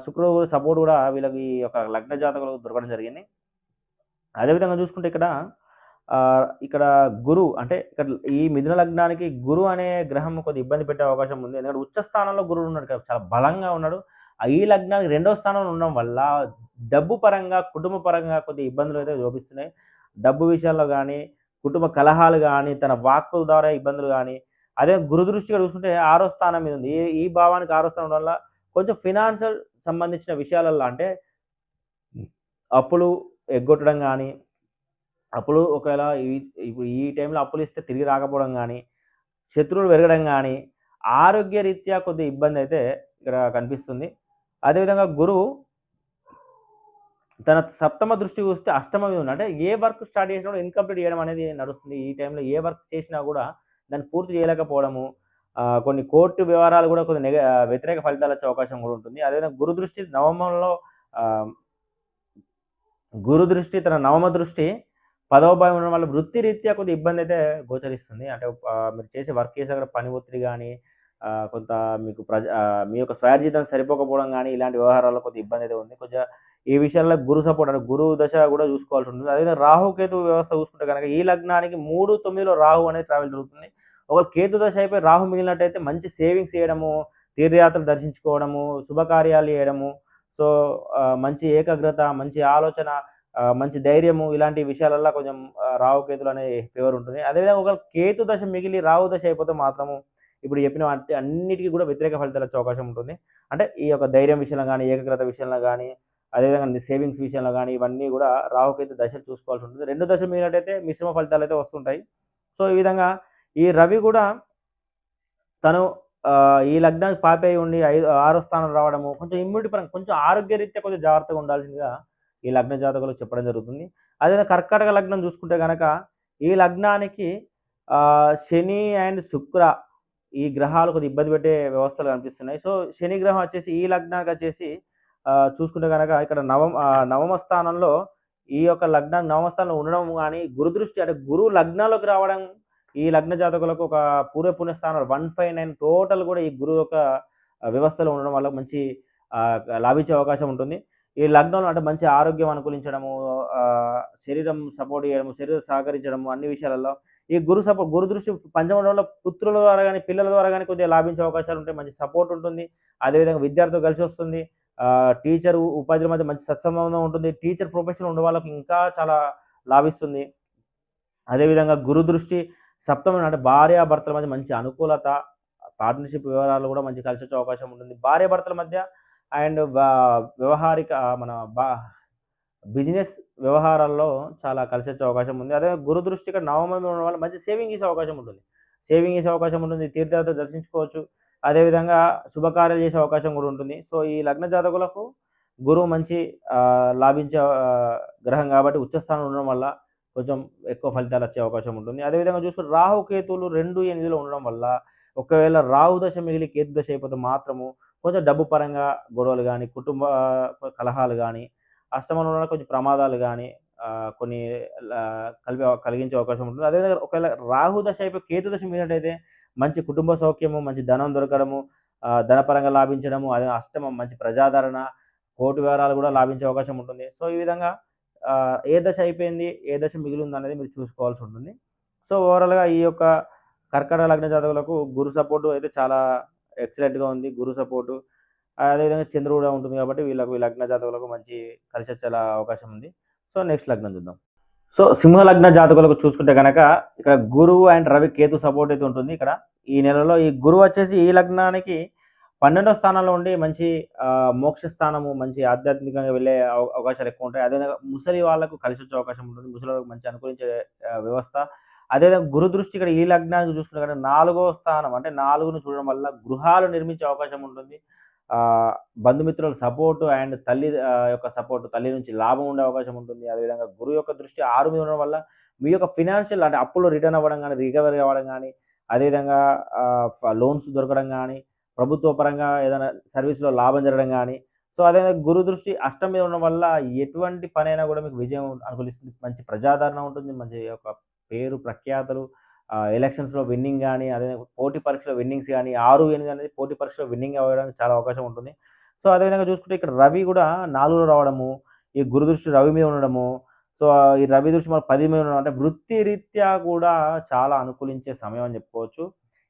శుక్రుడు సపోర్ట్ కూడా వీళ్ళకి ఒక లగ్న జాతకులకు దొరకడం జరిగింది. అదేవిధంగా చూసుకుంటే ఇక్కడ గురువు, అంటే ఇక్కడ ఈ మిథున లగ్నానికి గురువు అనే గ్రహం కొద్దిగా ఇబ్బంది పెట్టే అవకాశం ఉంది. ఎందుకంటే ఉచ్చ స్థానంలో గురువు ఉన్నాడు కదా, చాలా బలంగా ఉన్నాడు. ఈ లగ్నానికి 2వ స్థానంలో ఉండడం వల్ల డబ్బు పరంగా, కుటుంబ పరంగా కొద్దిగా ఇబ్బందులు అయితే చూపిస్తున్నాయి. డబ్బు విషయాల్లో గానీ, కుటుంబ కలహాలు గానీ, తన వాక్కు ద్వారా ఇబ్బందులు గానీ, అదే గురు దృష్టిగా చూసుకుంటే 6వ స్థానం మీద ఉంది. ఈ భావానికి 6వ స్థానం వల్ల కొంచెం ఫినాన్షియల్ సంబంధించిన విషయాలల్లో, అంటే అప్పులు ఎగ్గొట్టడం గానీ, అప్పులు ఒకవేళ ఇప్పుడు ఈ టైంలో అప్పులిస్తే తిరిగి రాకపోవడం గానీ, శత్రువులు పెరగడం గానీ, ఆరోగ్యరీత్యా కొద్దిగా ఇబ్బందయితే ఇక్కడ కనిపిస్తుంది. అదేవిధంగా గురువు తన సప్తమ దృష్టి చూస్తే అష్టమ మీద ఉంది. అంటే ఏ వర్క్ స్టార్ట్ చేసినా కూడా ఇన్‌కంప్లీట్ చేయడం అనేది నడుస్తుంది. ఈ టైంలో ఏ వర్క్ చేసినా కూడా దాన్ని పూర్తి చేయలేకపోవడము, కొన్ని కోర్టు వ్యవహారాలు కూడా కొద్దిగా వ్యతిరేక ఫలితాలొచ్చే అవకాశం కూడా ఉంటుంది. అదేవిధంగా గురు దృష్టి నవమంలో ఆహ్, గురు దృష్టి తన నవమ దృష్టి 10వ భావం ఉండడం వల్ల వృత్తిరీత్యా కొద్దిగా ఇబ్బందయితే గోచరిస్తుంది. అంటే మీరు చేసే వర్క్ చేసే పని ఒత్తిడి గానీ, కొంత మీకు మీ యొక్క స్వయార్జితం సరిపోకపోవడం గానీ, ఇలాంటి వ్యవహారాల్లో కొద్దిగా ఇబ్బందయితే ఉంది. కొంచెం ఈ విషయాల్లో గురు సపోర్ట్, అంటే గురువు దశ కూడా చూసుకోవాల్సి ఉంటుంది. అదేవిధంగా రాహుకేతు వ్యవస్థ చూసుకుంటే గనక ఈ లగ్నానికి 3, 9లో రాహు అనేది ట్రావెల్ జరుగుతుంది. ఒకవేళ కేతు దశ అయిపోయి రాహు మిగిలినట్టయితే మంచి సేవింగ్స్ చేయడము, తీర్థయాత్రలు దర్శించుకోవడము, శుభకార్యాలు చేయడము, సో, మంచి ఏకాగ్రత, మంచి ఆలోచన, మంచి ధైర్యము, ఇలాంటి విషయాలల్లో కొంచెం రాహుకేతులు అనే ఫేవర్ ఉంటుంది. అదేవిధంగా ఒకవేళ కేతు దశ మిగిలి రాహు దశ అయిపోతే మాత్రము ఇప్పుడు చెప్పిన అన్నిటికి కూడా వ్యతిరేక ఫలితాలు వచ్చే అవకాశం ఉంటుంది. అంటే ఈ యొక్క ధైర్యం విషయంలో గానీ, ఏకాగ్రత విషయంలో గానీ, అదేవిధంగా సేవింగ్స్ విషయంలో గానీ, ఇవన్నీ కూడా రాహుకేతు దశలు చూసుకోవాల్సి ఉంటుంది. 2 దశలు మిగిలినట్టయితే మిశ్రమ ఫలితాలైతే వస్తుంటాయి. సో, ఈ విధంగా ఈ రవి కూడా తను ఈ లగ్నానికి పాపై ఉండి 6వ స్థానం రావడము, కొంచెం ఇమ్యూనిటీ పరంగా కొంచెం ఆరోగ్యరీత్యా కొంచెం జాగ్రత్తగా ఉండాల్సిందిగా ఈ లగ్న జాతకులకు చెప్పడం జరుగుతుంది. అదేవిధంగా కర్కాటక లగ్నం చూసుకుంటే గనక ఈ లగ్నానికి శని అండ్ శుక్ర ఈ గ్రహాలు కొద్దిగా ఇబ్బంది పెట్టే వ్యవస్థలు కనిపిస్తున్నాయి. సో, శని గ్రహం వచ్చేసి ఈ లగ్నానికి వచ్చేసి చూసుకుంటే గనక ఇక్కడ నవమ స్థానంలో ఈ యొక్క లగ్నానికి నవమ స్థానంలో ఉండడం గానీ, గురు దృష్టి, అంటే గురువు లగ్నాల్లోకి రావడం ఈ లగ్న జాతకులకు ఒక పుణ్య స్థానాలు 159 టోటల్ కూడా ఈ గురువు యొక్క వ్యవస్థలో ఉండడం వల్ల మంచి లాభించే అవకాశం ఉంటుంది. ఈ లగ్నంలో అంటే మంచి ఆరోగ్యం అనుకూలించడము, శరీరం సపోర్ట్ చేయడము, శరీరం సహకరించడము, అన్ని విషయాలలో ఈ గురు దృష్టి పంచమంలో వల్ల పుత్రుల ద్వారా గానీ, పిల్లల ద్వారా గానీ కొద్దిగా లాభించే అవకాశాలు ఉంటాయి. మంచి సపోర్ట్ ఉంటుంది. అదేవిధంగా విద్యార్థులు కలిసి వస్తుంది. టీచర్ ఉపాధ్యాయుల మధ్య మంచి సత్సంబంధం ఉంటుంది. టీచర్ ప్రొఫెషన్‌లో ఉన్న వాళ్ళకి ఇంకా చాలా లాభిస్తుంది. అదేవిధంగా గురు దృష్టి సప్తమం అంటే భార్యాభర్తల మధ్య మంచి అనుకూలత, పార్ట్నర్‌షిప్ వ్యవహారాలు కూడా మంచి కలిసొచ్చే అవకాశం ఉంటుంది. భార్యాభర్తల మధ్య అండ్ వ్యవహారిక మన బిజినెస్ వ్యవహారాల్లో చాలా కలిసొచ్చే అవకాశం ఉంది. అదే గురు దృష్టి ఇక్కడ నవమంలో ఉండడం వల్ల మంచి సేవింగ్ చేసే అవకాశం ఉంటుంది. సేవింగ్ చేసే అవకాశం ఉంటుంది. తీర్థయాత్ర దర్శించుకోవచ్చు. అదేవిధంగా శుభకార్యాలు చేసే అవకాశం కూడా ఉంటుంది. సో, ఈ లగ్న జాతకులకు గురువు మంచి లాభించే గ్రహం కాబట్టి ఉచ్చ స్థానంలో ఉండడం వల్ల కొంచెం ఎక్కువ ఫలితాలు వచ్చే అవకాశం ఉంటుంది. అదేవిధంగా చూసుకుంటే రాహు, కేతువులు 2, 8లో ఉండడం వల్ల ఒకవేళ రాహు దశ మిగిలి కేతు దశ అయిపోతే మాత్రము కొంచెం డబ్బు పరంగా గొడవలు గానీ, కుటుంబ కలహాలు గానీ, అష్టమంలో ఉన్న కొంచెం ప్రమాదాలు గానీ, కొన్ని కలిగించే అవకాశం ఉంటుంది. అదేవిధంగా ఒకవేళ రాహు దశ అయిపోయి కేతు దశ మిగిలినట్టయితే మంచి కుటుంబ సౌఖ్యము, మంచి ధనం దొరకడము, ధనపరంగా లాభించడము, అదే అష్టమం మంచి ప్రజాదరణ, కోర్టు వ్యవహారాలు కూడా లాభించే అవకాశం ఉంటుంది. సో, ఈ విధంగా ఏ దశ అయిపోయింది, ఏ దశ మిగిలుందనేది మీరు చూసుకోవాల్సి ఉంటుంది. సో, ఓవరాల్‌గా ఈ యొక్క కర్కాటక లగ్న జాతకులకు గురు సపోర్టు అయితే చాలా ఎక్సలెంట్‌గా ఉంది. గురు సపోర్టు అదేవిధంగా చంద్రుడు కూడా ఉంటుంది కాబట్టి వీళ్ళకు ఈ లగ్న జాతకులకు మంచి కలిసొచ్చేలా అవకాశం ఉంది. సో, నెక్స్ట్ లగ్నం చూద్దాం. సో, సింహ లగ్న జాతకులకు చూసుకుంటే గనక ఇక్కడ గురువు అండ్ రవి, కేతు సపోర్ట్ అయితే ఉంటుంది. ఇక్కడ ఈ నెలలో ఈ గురువు వచ్చేసి ఈ లగ్నానికి 12వ స్థానంలో ఉండి మంచి మోక్ష స్థానము, మంచి ఆధ్యాత్మికంగా వెళ్ళే అవకాశాలు ఎక్కువ ఉంటాయి. అదేవిధంగా ముసలి వాళ్ళకు కలిసొచ్చే అవకాశం ఉంటుంది. ముసలి వాళ్ళకి మంచి అనుకూలించే వ్యవస్థ. అదేవిధంగా గురు దృష్టి ఇక్కడ ఈ లగ్నానికి చూసుకుంటే గనక 4వ స్థానం అంటే 4ను చూడడం వల్ల గృహాలు నిర్మించే అవకాశం ఉంటుంది. బంధుమిత్రుల సపోర్టు అండ్ తల్లి యొక్క సపోర్ట్, తల్లి నుంచి లాభం ఉండే అవకాశం ఉంటుంది. అదేవిధంగా గురువు యొక్క దృష్టి 6 మీద ఉండడం వల్ల మీ యొక్క ఫినాన్షియల్ అంటే అప్పులు రిటర్న్ అవ్వడం గానీ, రికవరీ అవ్వడం గానీ, అదేవిధంగా లోన్స్ దొరకడం గానీ, ప్రభుత్వ పరంగా ఏదైనా సర్వీస్‌లో లాభం జరగడం గానీ, సో, అదేవిధంగా గురు దృష్టి అష్టం మీద ఉండడం వల్ల ఎటువంటి పనైనా కూడా మీకు విజయం అనుకూలిస్తుంది. మంచి ప్రజాదరణ ఉంటుంది. మంచి యొక్క పేరు ప్రఖ్యాతలు, ఎలక్షన్స్‌లో విన్నింగ్ గానీ, అదే పోటీ పరీక్షలో విన్నింగ్స్ గానీ, 6, 8 అనేది పోటీ పరీక్షలో విన్నింగ్ అవ్వడానికి చాలా అవకాశం ఉంటుంది. సో, అదేవిధంగా చూసుకుంటే ఇక్కడ రవి కూడా 4లో రావడము, ఈ గురు దృష్టి రవి మీద ఉండడము, సో, ఈ రవి దృష్టి మన 10 మీద ఉండడం అంటే వృత్తిరీత్యా కూడా చాలా అనుకూలించే సమయం అని చెప్పుకోవచ్చు.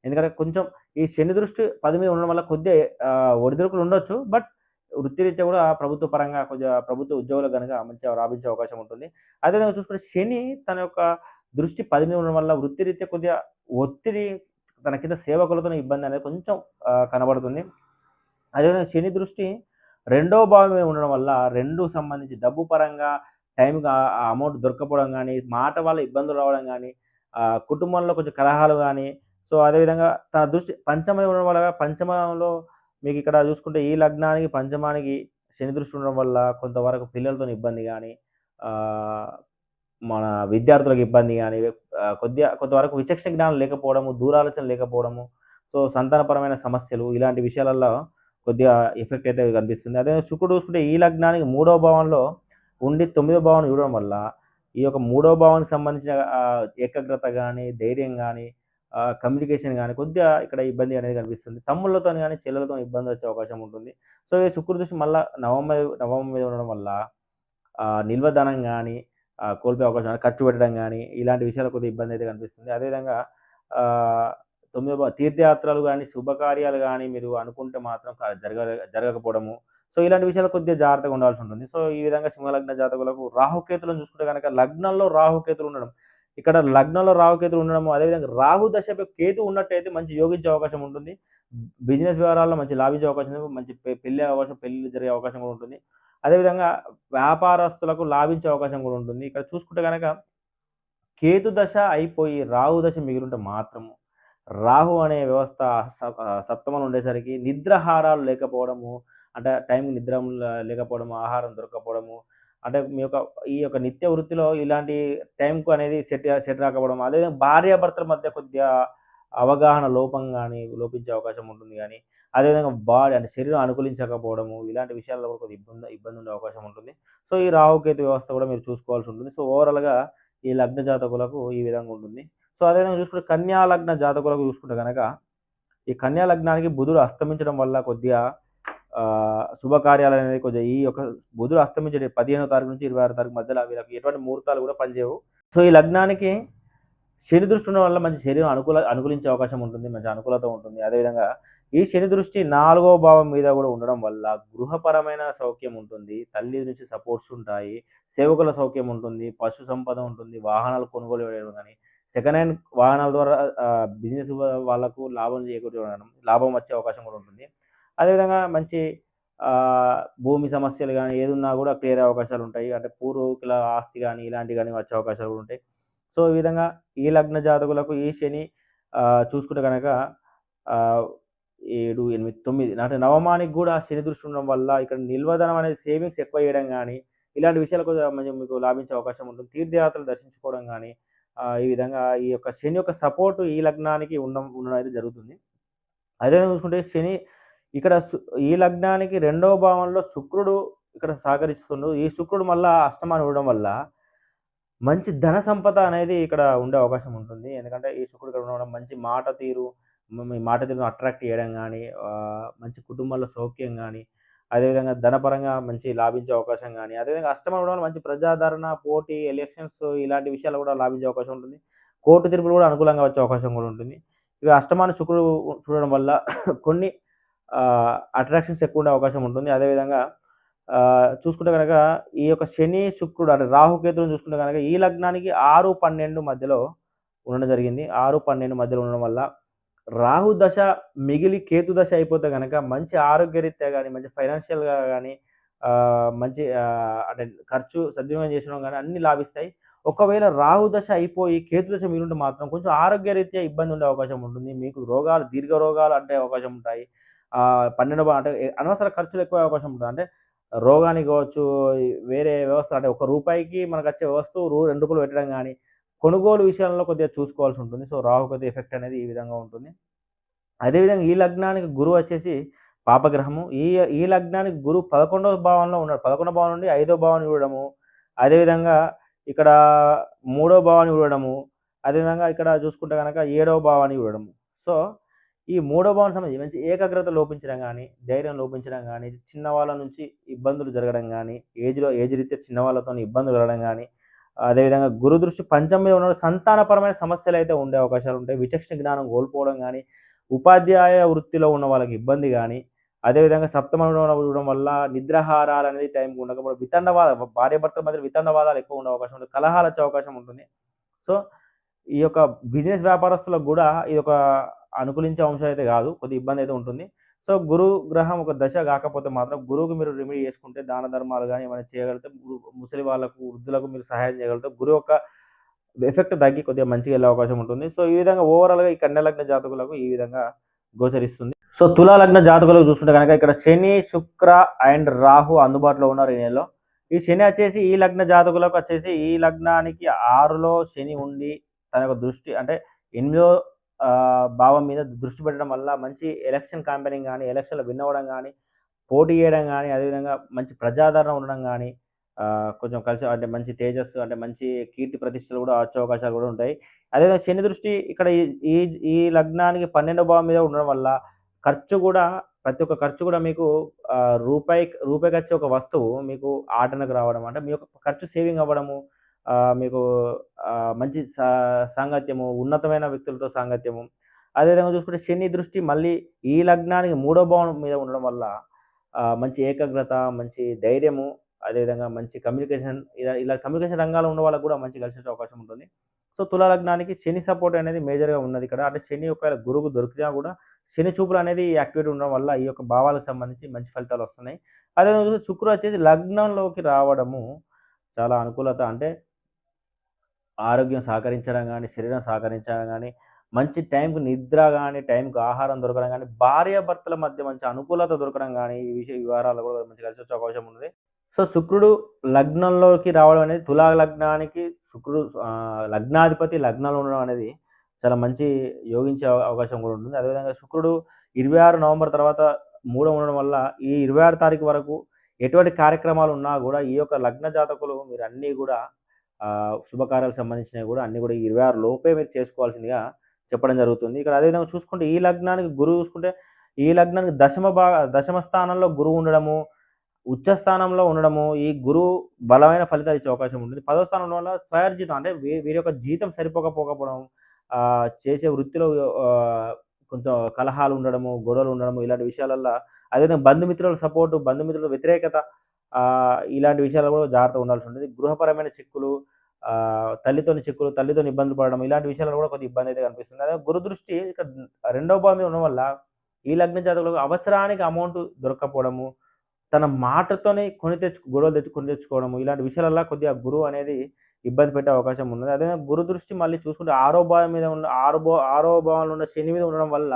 ఎందుకంటే కొంచెం ఈ శని దృష్టి 10 మీద ఉండడం వల్ల కొద్దిగా ఒడిదుడుకులు ఉండొచ్చు. బట్ వృత్తిరీత్యా కూడా ప్రభుత్వ పరంగా కొద్దిగా ప్రభుత్వ ఉద్యోగులకు గనుక మంచిగా రాబించే అవకాశం ఉంటుంది. అదేవిధంగా చూసుకుంటే శని తన యొక్క దృష్టి 10 మీద ఉండడం వల్ల వృత్తిరీత్యా కొద్దిగా ఒత్తిడి, తన కింద సేవకులతోని ఇబ్బంది అనేది కొంచెం కనబడుతుంది. అదేవిధంగా శని దృష్టి 2వ భావం మీద ఉండడం వల్ల 2 సంబంధించి డబ్బు పరంగా టైంకి ఆ అమౌంట్ దొరక్కపోవడం గానీ, మాట వల్ల ఇబ్బందులు రావడం గానీ, కుటుంబంలో కొంచెం కలహాలు గానీ, సో, అదేవిధంగా తన దృష్టి పంచమం ఉండడం వల్ల పంచమంలో మీకిక్కడ చూసుకుంటే ఈ లగ్నానికి పంచమానికి శని దృష్టి ఉండడం వల్ల కొంతవరకు పిల్లలతోని ఇబ్బంది గానీ, ఆహ్, మన విద్యార్థులకు ఇబ్బంది గానీ, కొంతవరకు విచక్షణ జ్ఞానం లేకపోవడము, దూరాలోచన లేకపోవడము, సో, సంతానపరమైన సమస్యలు ఇలాంటి విషయాలలో కొద్దిగా ఎఫెక్ట్ అయితే కనిపిస్తుంది. అదే శుక్రుడు చూసుకుంటే ఈ లగ్నానికి 3వ భావంలో ఉండి 9వ భావాన్ని చూడడం వల్ల ఈ యొక్క 3వ భావానికి సంబంధించిన ఏకాగ్రత గానీ, ధైర్యం గానీ, కమ్యూనికేషన్ గానీ కొద్దిగా ఇక్కడ ఇబ్బంది అనేది కనిపిస్తుంది. తమ్ముళ్ళతోని గానీ, చెల్లెలతోని ఇబ్బంది వచ్చే అవకాశం ఉంటుంది. సో, ఈ శుక్రుడి దృష్టి మళ్ళా నవమం మీద ఉండడం వల్ల నిల్వ ధనం గానీ, కోల్పోయే అవకాశం, ఖర్చు పెట్టడం గానీ, ఇలాంటి విషయాల్లో కొద్దిగా ఇబ్బంది అయితే కనిపిస్తుంది. అదేవిధంగా ఆహ్, 9వ తీర్థయాత్రలు గానీ, శుభకార్యాలు గానీ మీరు అనుకుంటే మాత్రం జరగకపోవడము. సో, ఇలాంటి విషయాల్లో కొద్దిగా జాగ్రత్తగా ఉండాల్సి ఉంటుంది. సో, ఈ విధంగా సింహలగ్న జాతకులకు రాహుకేతులను చూసుకుంటే గనక లగ్నంలో రాహుకేతులు ఉండడం. ఇక్కడ లగ్నంలో రాహుకేతులు ఉండడము, అదేవిధంగా రాహు దశపై కేతు ఉన్నట్టయితే మంచి యోగించే అవకాశం ఉంటుంది. బిజినెస్ వ్యవహారాల్లో మంచి లాభించే అవకాశం ఉంది. మంచి పెళ్లి జరిగే అవకాశం కూడా ఉంటుంది. అదేవిధంగా వ్యాపారస్తులకు లాభించే అవకాశం కూడా ఉంటుంది. ఇక్కడ చూసుకుంటే గనక కేతు దశ అయిపోయి రాహు దశ మిగిలుంటే మాత్రము రాహు అనే వ్యవస్థ సప్తమంలో ఉండేసరికి నిద్రాహారాలు లేకపోవడము, అంటే టైంకి నిద్ర లేకపోవడము, ఆహారం దొరక్కపోవడము, అంటే మీ యొక్క ఈ యొక్క నిత్య వృత్తిలో ఇలాంటి టైంకు అనేది సెట్ రాకపోవడం, అదేవిధంగా భార్యాభర్తల మధ్య కొద్దిగా అవగాహన లోపం గానీ, లోపించే అవకాశం ఉంటుంది గానీ, అదేవిధంగా బాడీ అంటే శరీరం అనుకూలించకపోవడము, ఇలాంటి విషయాల్లో కూడా కొద్దిగా ఇబ్బంది ఉండే అవకాశం ఉంటుంది. సో, ఈ రాహుకేతు వ్యవస్థ కూడా మీరు చూసుకోవాల్సి ఉంటుంది. సో, ఓవరాల్‌గా ఈ లగ్న జాతకులకు ఈ విధంగా ఉంటుంది. సో, అదేవిధంగా చూసుకుంటే కన్యా లగ్న జాతకులకు చూసుకుంటే గనక, ఈ కన్యా లగ్నానికి బుధుడు అస్తమించడం వల్ల కొద్దిగా శుభకార్యాలనేది కొద్దిగా ఈ యొక్క బుధుడు అస్తమించే 15వ తారీఖు నుంచి 26వ తారీఖు మధ్యలో వీళ్ళకి ఎటువంటి ముహూర్తాలు కూడా పనిచేయవు. సో, ఈ లగ్నానికి శని దృష్టి ఉండడం వల్ల మంచి శరీరం అనుకూలించే అవకాశం ఉంటుంది. మంచి అనుకూలత ఉంటుంది. అదేవిధంగా ఈ శని దృష్టి 4వ భావం మీద కూడా ఉండడం వల్ల గృహపరమైన సౌఖ్యం ఉంటుంది. తల్లి నుంచి సపోర్ట్స్ ఉంటాయి. సేవకుల సౌఖ్యం ఉంటుంది. పశు సంపద ఉంటుంది. వాహనాలు కొనుగోలు చేయడం గానీ, సెకండ్ హ్యాండ్ వాహనాల ద్వారా బిజినెస్ వాళ్ళకు లాభం చేకూరడం, లాభం వచ్చే అవకాశం కూడా ఉంటుంది. అదేవిధంగా మంచి భూమి సమస్యలు గానీ, ఏదున్నా కూడా క్లియర్ అయ్యే అవకాశాలుంటాయి. అంటే పూర్వీకుల ఆస్తి గానీ, ఇలాంటివి గానీ వచ్చే అవకాశాలు కూడా ఉంటాయి. సో, ఈ విధంగా ఈ లగ్న జాతకులకు ఈ శని చూసుకుంటే గనక ఆహ్, 7, 8, 9 అంటే నవమానికి గూడా శని దృష్టి ఉండడం వల్ల ఇక్కడ నిల్వధనం అనేది సేవింగ్స్ ఎక్కువ చేయడం గానీ, ఇలాంటి విషయాలు కూడా మీకు లాభించే అవకాశం ఉంటుంది. తీర్థయాత్రలు దర్శించుకోవడం గానీ, ఈ విధంగా ఈ యొక్క శని యొక్క సపోర్ట్ ఈ లగ్నానికి ఉండడం అయితే జరుగుతుంది. అదేవిధంగా చూసుకుంటే శని ఇక్కడ ఈ లగ్నానికి 2వ భావంలో శుక్రుడు ఇక్కడ సహకరిస్తుండు. ఈ శుక్రుడు మళ్ళా అష్టమాన్ని ఉండడం వల్ల మంచి ధన సంపద అనేది ఇక్కడ ఉండే అవకాశం ఉంటుంది. ఎందుకంటే ఈ శుక్రుడు ఇక్కడ ఉండడం మంచి మాట తీరు, మీ మాట తీరును అట్రాక్ట్ చేయడం గానీ, మంచి కుటుంబంలో సౌఖ్యం గానీ, అదేవిధంగా ధనపరంగా మంచి లాభించే అవకాశం గానీ, అదేవిధంగా అష్టమం ఉండడం వల్ల మంచి ప్రజాదరణ, పోటీ, ఎలక్షన్స్ ఇలాంటి విషయాలు కూడా లాభించే అవకాశం ఉంటుంది. కోర్టు తీర్పులు కూడా అనుకూలంగా వచ్చే అవకాశం కూడా ఉంటుంది. ఇక అష్టమాన్ని శుక్రుడు చూడడం వల్ల కొన్ని అట్రాక్షన్స్ ఎక్కువ ఉండే అవకాశం ఉంటుంది. అదేవిధంగా చూసుకుంటే గనక ఈ యొక్క శని, శుక్రుడు అంటే రాహుకేతువులను చూసుకుంటే గనక ఈ లగ్నానికి 6, 12 మధ్యలో ఉండడం జరిగింది. 6, 12 మధ్యలో ఉండడం వల్ల రాహు దశ మిగిలి కేతు దశ అయిపోతే గనక మంచి ఆరోగ్యరీత్యా గానీ, మంచి ఫైనాన్షియల్‌గా గానీ, మంచి అంటే ఖర్చు సద్వినియోగం చేసుకోవడం గానీ అన్నీ లాభిస్తాయి. ఒకవేళ రాహు దశ అయిపోయి కేతు దశ మిగిలుంటే మాత్రం కొంచెం ఆరోగ్యరీత్యా ఇబ్బంది ఉండే అవకాశం ఉంటుంది. మీకు రోగాలు, దీర్ఘ రోగాలు అంటే అవకాశం ఉంటాయి. 12 అంటే అనవసర ఖర్చులు ఎక్కువ అవకాశం ఉంటుంది. అంటే రోగానికి కావచ్చు, వేరే వ్యవస్థ అంటే ఒక రూపాయికి మనకొచ్చే వస్తువు రూ. 2 పెట్టడం గానీ, కొనుగోలు విషయంలో కొద్దిగా చూసుకోవాల్సి ఉంటుంది. సో, రాహు కొద్దిగా ఎఫెక్ట్ అనేది ఈ విధంగా ఉంటుంది. అదేవిధంగా ఈ లగ్నానికి గురువు వచ్చేసి పాపగ్రహము. ఈ ఈ లగ్నానికి గురువు 11వ భావంలో ఉన్నాడు. 11వ భావం నుండి 5వ భావాన్ని చూడడము, అదేవిధంగా ఇక్కడ 3వ భావాన్ని చూడడము, అదేవిధంగా ఇక్కడ చూసుకుంటే గనక 7వ భావాన్ని చూడడము. సో, ఈ 3వ భావానికి సంబంధించి మంచి ఏకాగ్రత లోపించడం గానీ, ధైర్యం లోపించడం గానీ, చిన్నవాళ్ళ నుంచి ఇబ్బందులు జరగడం గానీ, ఏజ్ రీత్యా చిన్నవాళ్ళతోని ఇబ్బందులు కలగడం గానీ, అదేవిధంగా గురు దృష్టి పంచమం మీద ఉన్నప్పుడు సంతానపరమైన సమస్యలైతే ఉండే అవకాశాలుంటాయి. విచక్షణ జ్ఞానం కోల్పోవడం గానీ, ఉపాధ్యాయ వృత్తిలో ఉన్న వాళ్ళకి ఇబ్బంది గానీ, అదేవిధంగా సప్తమంలో ఉండడం వల్ల నిద్రాహారాలనేది టైంకి ఉండకపోవడం, భార్యాభర్తల మధ్య వితండవాదాలు ఎక్కువ ఉండే అవకాశం ఉంటుంది. కలహాలొచ్చే అవకాశం ఉంటుంది. సో, ఈ యొక్క బిజినెస్ వ్యాపారస్తులకు గూడా ఇదొక అనుకూలించే అంశం అయితే గాదు. కొద్దిగా ఇబ్బందయితే ఉంటుంది. సో, గురు గ్రహం ఒక దశ గాకపోతే మాత్రం గురువుకి మీరు రెమెడీ చేసుకుంటే దాన ధర్మాలు గానీ ఏమైనా చేయగలిగితే ముసలి వాళ్ళకు, వృద్ధులకు మీరు సహాయం చేయగలిగితే గురువు యొక్క ఎఫెక్ట్ తగ్గి కొద్దిగా మంచిగా వెళ్ళే అవకాశం ఉంటుంది. సో, ఈ విధంగా ఓవరాల్‌గా ఈ కన్యా లగ్న జాతకులకు ఈ విధంగా గోచరిస్తుంది. సో, తులా లగ్న జాతకులకు చూసుకుంటే గనక ఇక్కడ శని, శుక్ర అండ్ రాహు అందుబాటులో ఉన్నారు ఈ నెలలో. ఈ శని వచ్చేసి ఈ లగ్న జాతకులకు వచ్చేసి ఈ లగ్నానికి 6లో శని ఉండి తన యొక్క దృష్టి అంటే 8వ భావం మీద దృష్టి పెట్టడం వల్ల మంచి ఎలక్షన్ క్యాంపెయినింగ్ గానీ, ఎలక్షన్‌లో విన్ అవ్వడం గానీ, పోటీ చేయడం గానీ, అదేవిధంగా మంచి ప్రజాదరణ ఉండడం గానీ, కొంచెం కలిసి అంటే మంచి తేజస్సు అంటే మంచి కీర్తి ప్రతిష్టలు కూడా వచ్చే అవకాశాలు కూడా ఉంటాయి. అదేవిధంగా శని దృష్టి ఇక్కడ ఈ ఈ ఈ లగ్నానికి 12వ భావం మీద ఉండడం వల్ల ఖర్చు కూడా ప్రతి ఒక్క ఖర్చు కూడా మీకు రూపాయికొచ్చే ఒక వస్తువు మీకు ఆటనకు రావడం అంటే మీ యొక్క ఖర్చు సేవింగ్ అవ్వడము, మీకు మంచి సాంగత్యము, ఉన్నతమైన వ్యక్తులతో సాంగత్యము. అదేవిధంగా చూసుకుంటే శని దృష్టి మళ్ళీ ఈ లగ్నానికి 3వ భావం మీద ఉండడం వల్ల మంచి ఏకాగ్రత, మంచి ధైర్యము, అదేవిధంగా మంచి కమ్యూనికేషన్ ఇలా కమ్యూనికేషన్ రంగాల్లో ఉన్న వాళ్ళకి కూడా మంచి కలిసొచ్చే అవకాశం ఉంటుంది. సో, తులా లగ్నానికి శని సపోర్ట్ అనేది మేజర్‌గా ఉన్నది ఇక్కడ. అంటే శని ఒకవేళ గురువుకు దొరికినా కూడా శని చూపులు అనేది యాక్టివేట్ ఉండడం వల్ల ఈ యొక్క భావాలకు సంబంధించి మంచి ఫలితాలు వస్తున్నాయి. అదేవిధంగా శుక్రుడు వచ్చేసి లగ్నంలోకి రావడము చాలా అనుకూలత. అంటే ఆరోగ్యం సహకరించడం గానీ, శరీరం సహకరించడం గానీ, మంచి టైంకి నిద్ర గానీ, టైంకి ఆహారం దొరకడం గానీ, భార్యాభర్తల మధ్య మంచి అనుకూలత దొరకడం గానీ, ఈ వివరాలు కూడా మంచి కలిసొచ్చే అవకాశం ఉన్నది. సో, శుక్రుడు లగ్నంలోకి రావడం అనేది తులా లగ్నానికి శుక్రుడు లగ్నాధిపతి లగ్నంలో ఉండడం అనేది చాలా మంచి యోగించే అవకాశం కూడా ఉంటుంది. అదేవిధంగా శుక్రుడు 26 నవంబర్ తర్వాత 3 ఉండడం వల్ల ఈ 26 తారీఖు వరకు ఎటువంటి కార్యక్రమాలు ఉన్నా గూడా ఈ యొక్క లగ్న జాతకులు మీరు అన్నీ గూడా శుభకార్యాలకు సంబంధించినవి గూడా అన్నీ గూడా ఈ 26 లోపే మీరు చేసుకోవాల్సిందిగా చెప్పడం జరుగుతుంది. ఇక్కడ అదేవిధంగా చూసుకుంటే ఈ లగ్నానికి గురువు చూసుకుంటే ఈ లగ్నానికి దశమ స్థానంలో గురువు ఉండడము, ఉచ్చ స్థానంలో ఉండడము, ఈ గురువు బలమైన ఫలితాలు ఇచ్చే అవకాశం ఉంటుంది. 10వ స్థానం వల్ల స్వయార్జితం అంటే వీరి యొక్క జీతం సరిపోకపోవడం, చేసే వృత్తిలో కొంచెం కలహాలు ఉండడము, గొడవలు ఉండడము ఇలాంటి విషయాలల్ల అదేవిధంగా బంధుమిత్రుల సపోర్టు, బంధుమిత్రుల వ్యతిరేకత ఇలాంటి విషయాల్లో కూడా జాగ్రత్తగా ఉండాల్సి ఉంటుంది. గృహపరమైన చిక్కులు, తల్లితోని చిక్కులు, తల్లితోని ఇబ్బందులు పడడం ఇలాంటి విషయాల్లో కూడా కొద్దిగా ఇబ్బందయితే కనిపిస్తుంది. అదే గురుదృష్టి ఇక్కడ రెండవ భావం మీద ఉండడం వల్ల ఈ లగ్న జాతకులకు అవసరానికి అమౌంట్ దొరక్కపోవడము, తన మాటతోనే గొడవలు కొని తెచ్చుకోవడము ఇలాంటి విషయాలల్ల కొద్దిగా గురువు అనేది ఇబ్బంది పెట్టే అవకాశం ఉన్నది. అదే గురు దృష్టి మళ్ళీ చూసుకుంటే ఆరో భావం మీద ఉన్న ఆరో భావంలో ఉన్న శని మీద ఉండడం వల్ల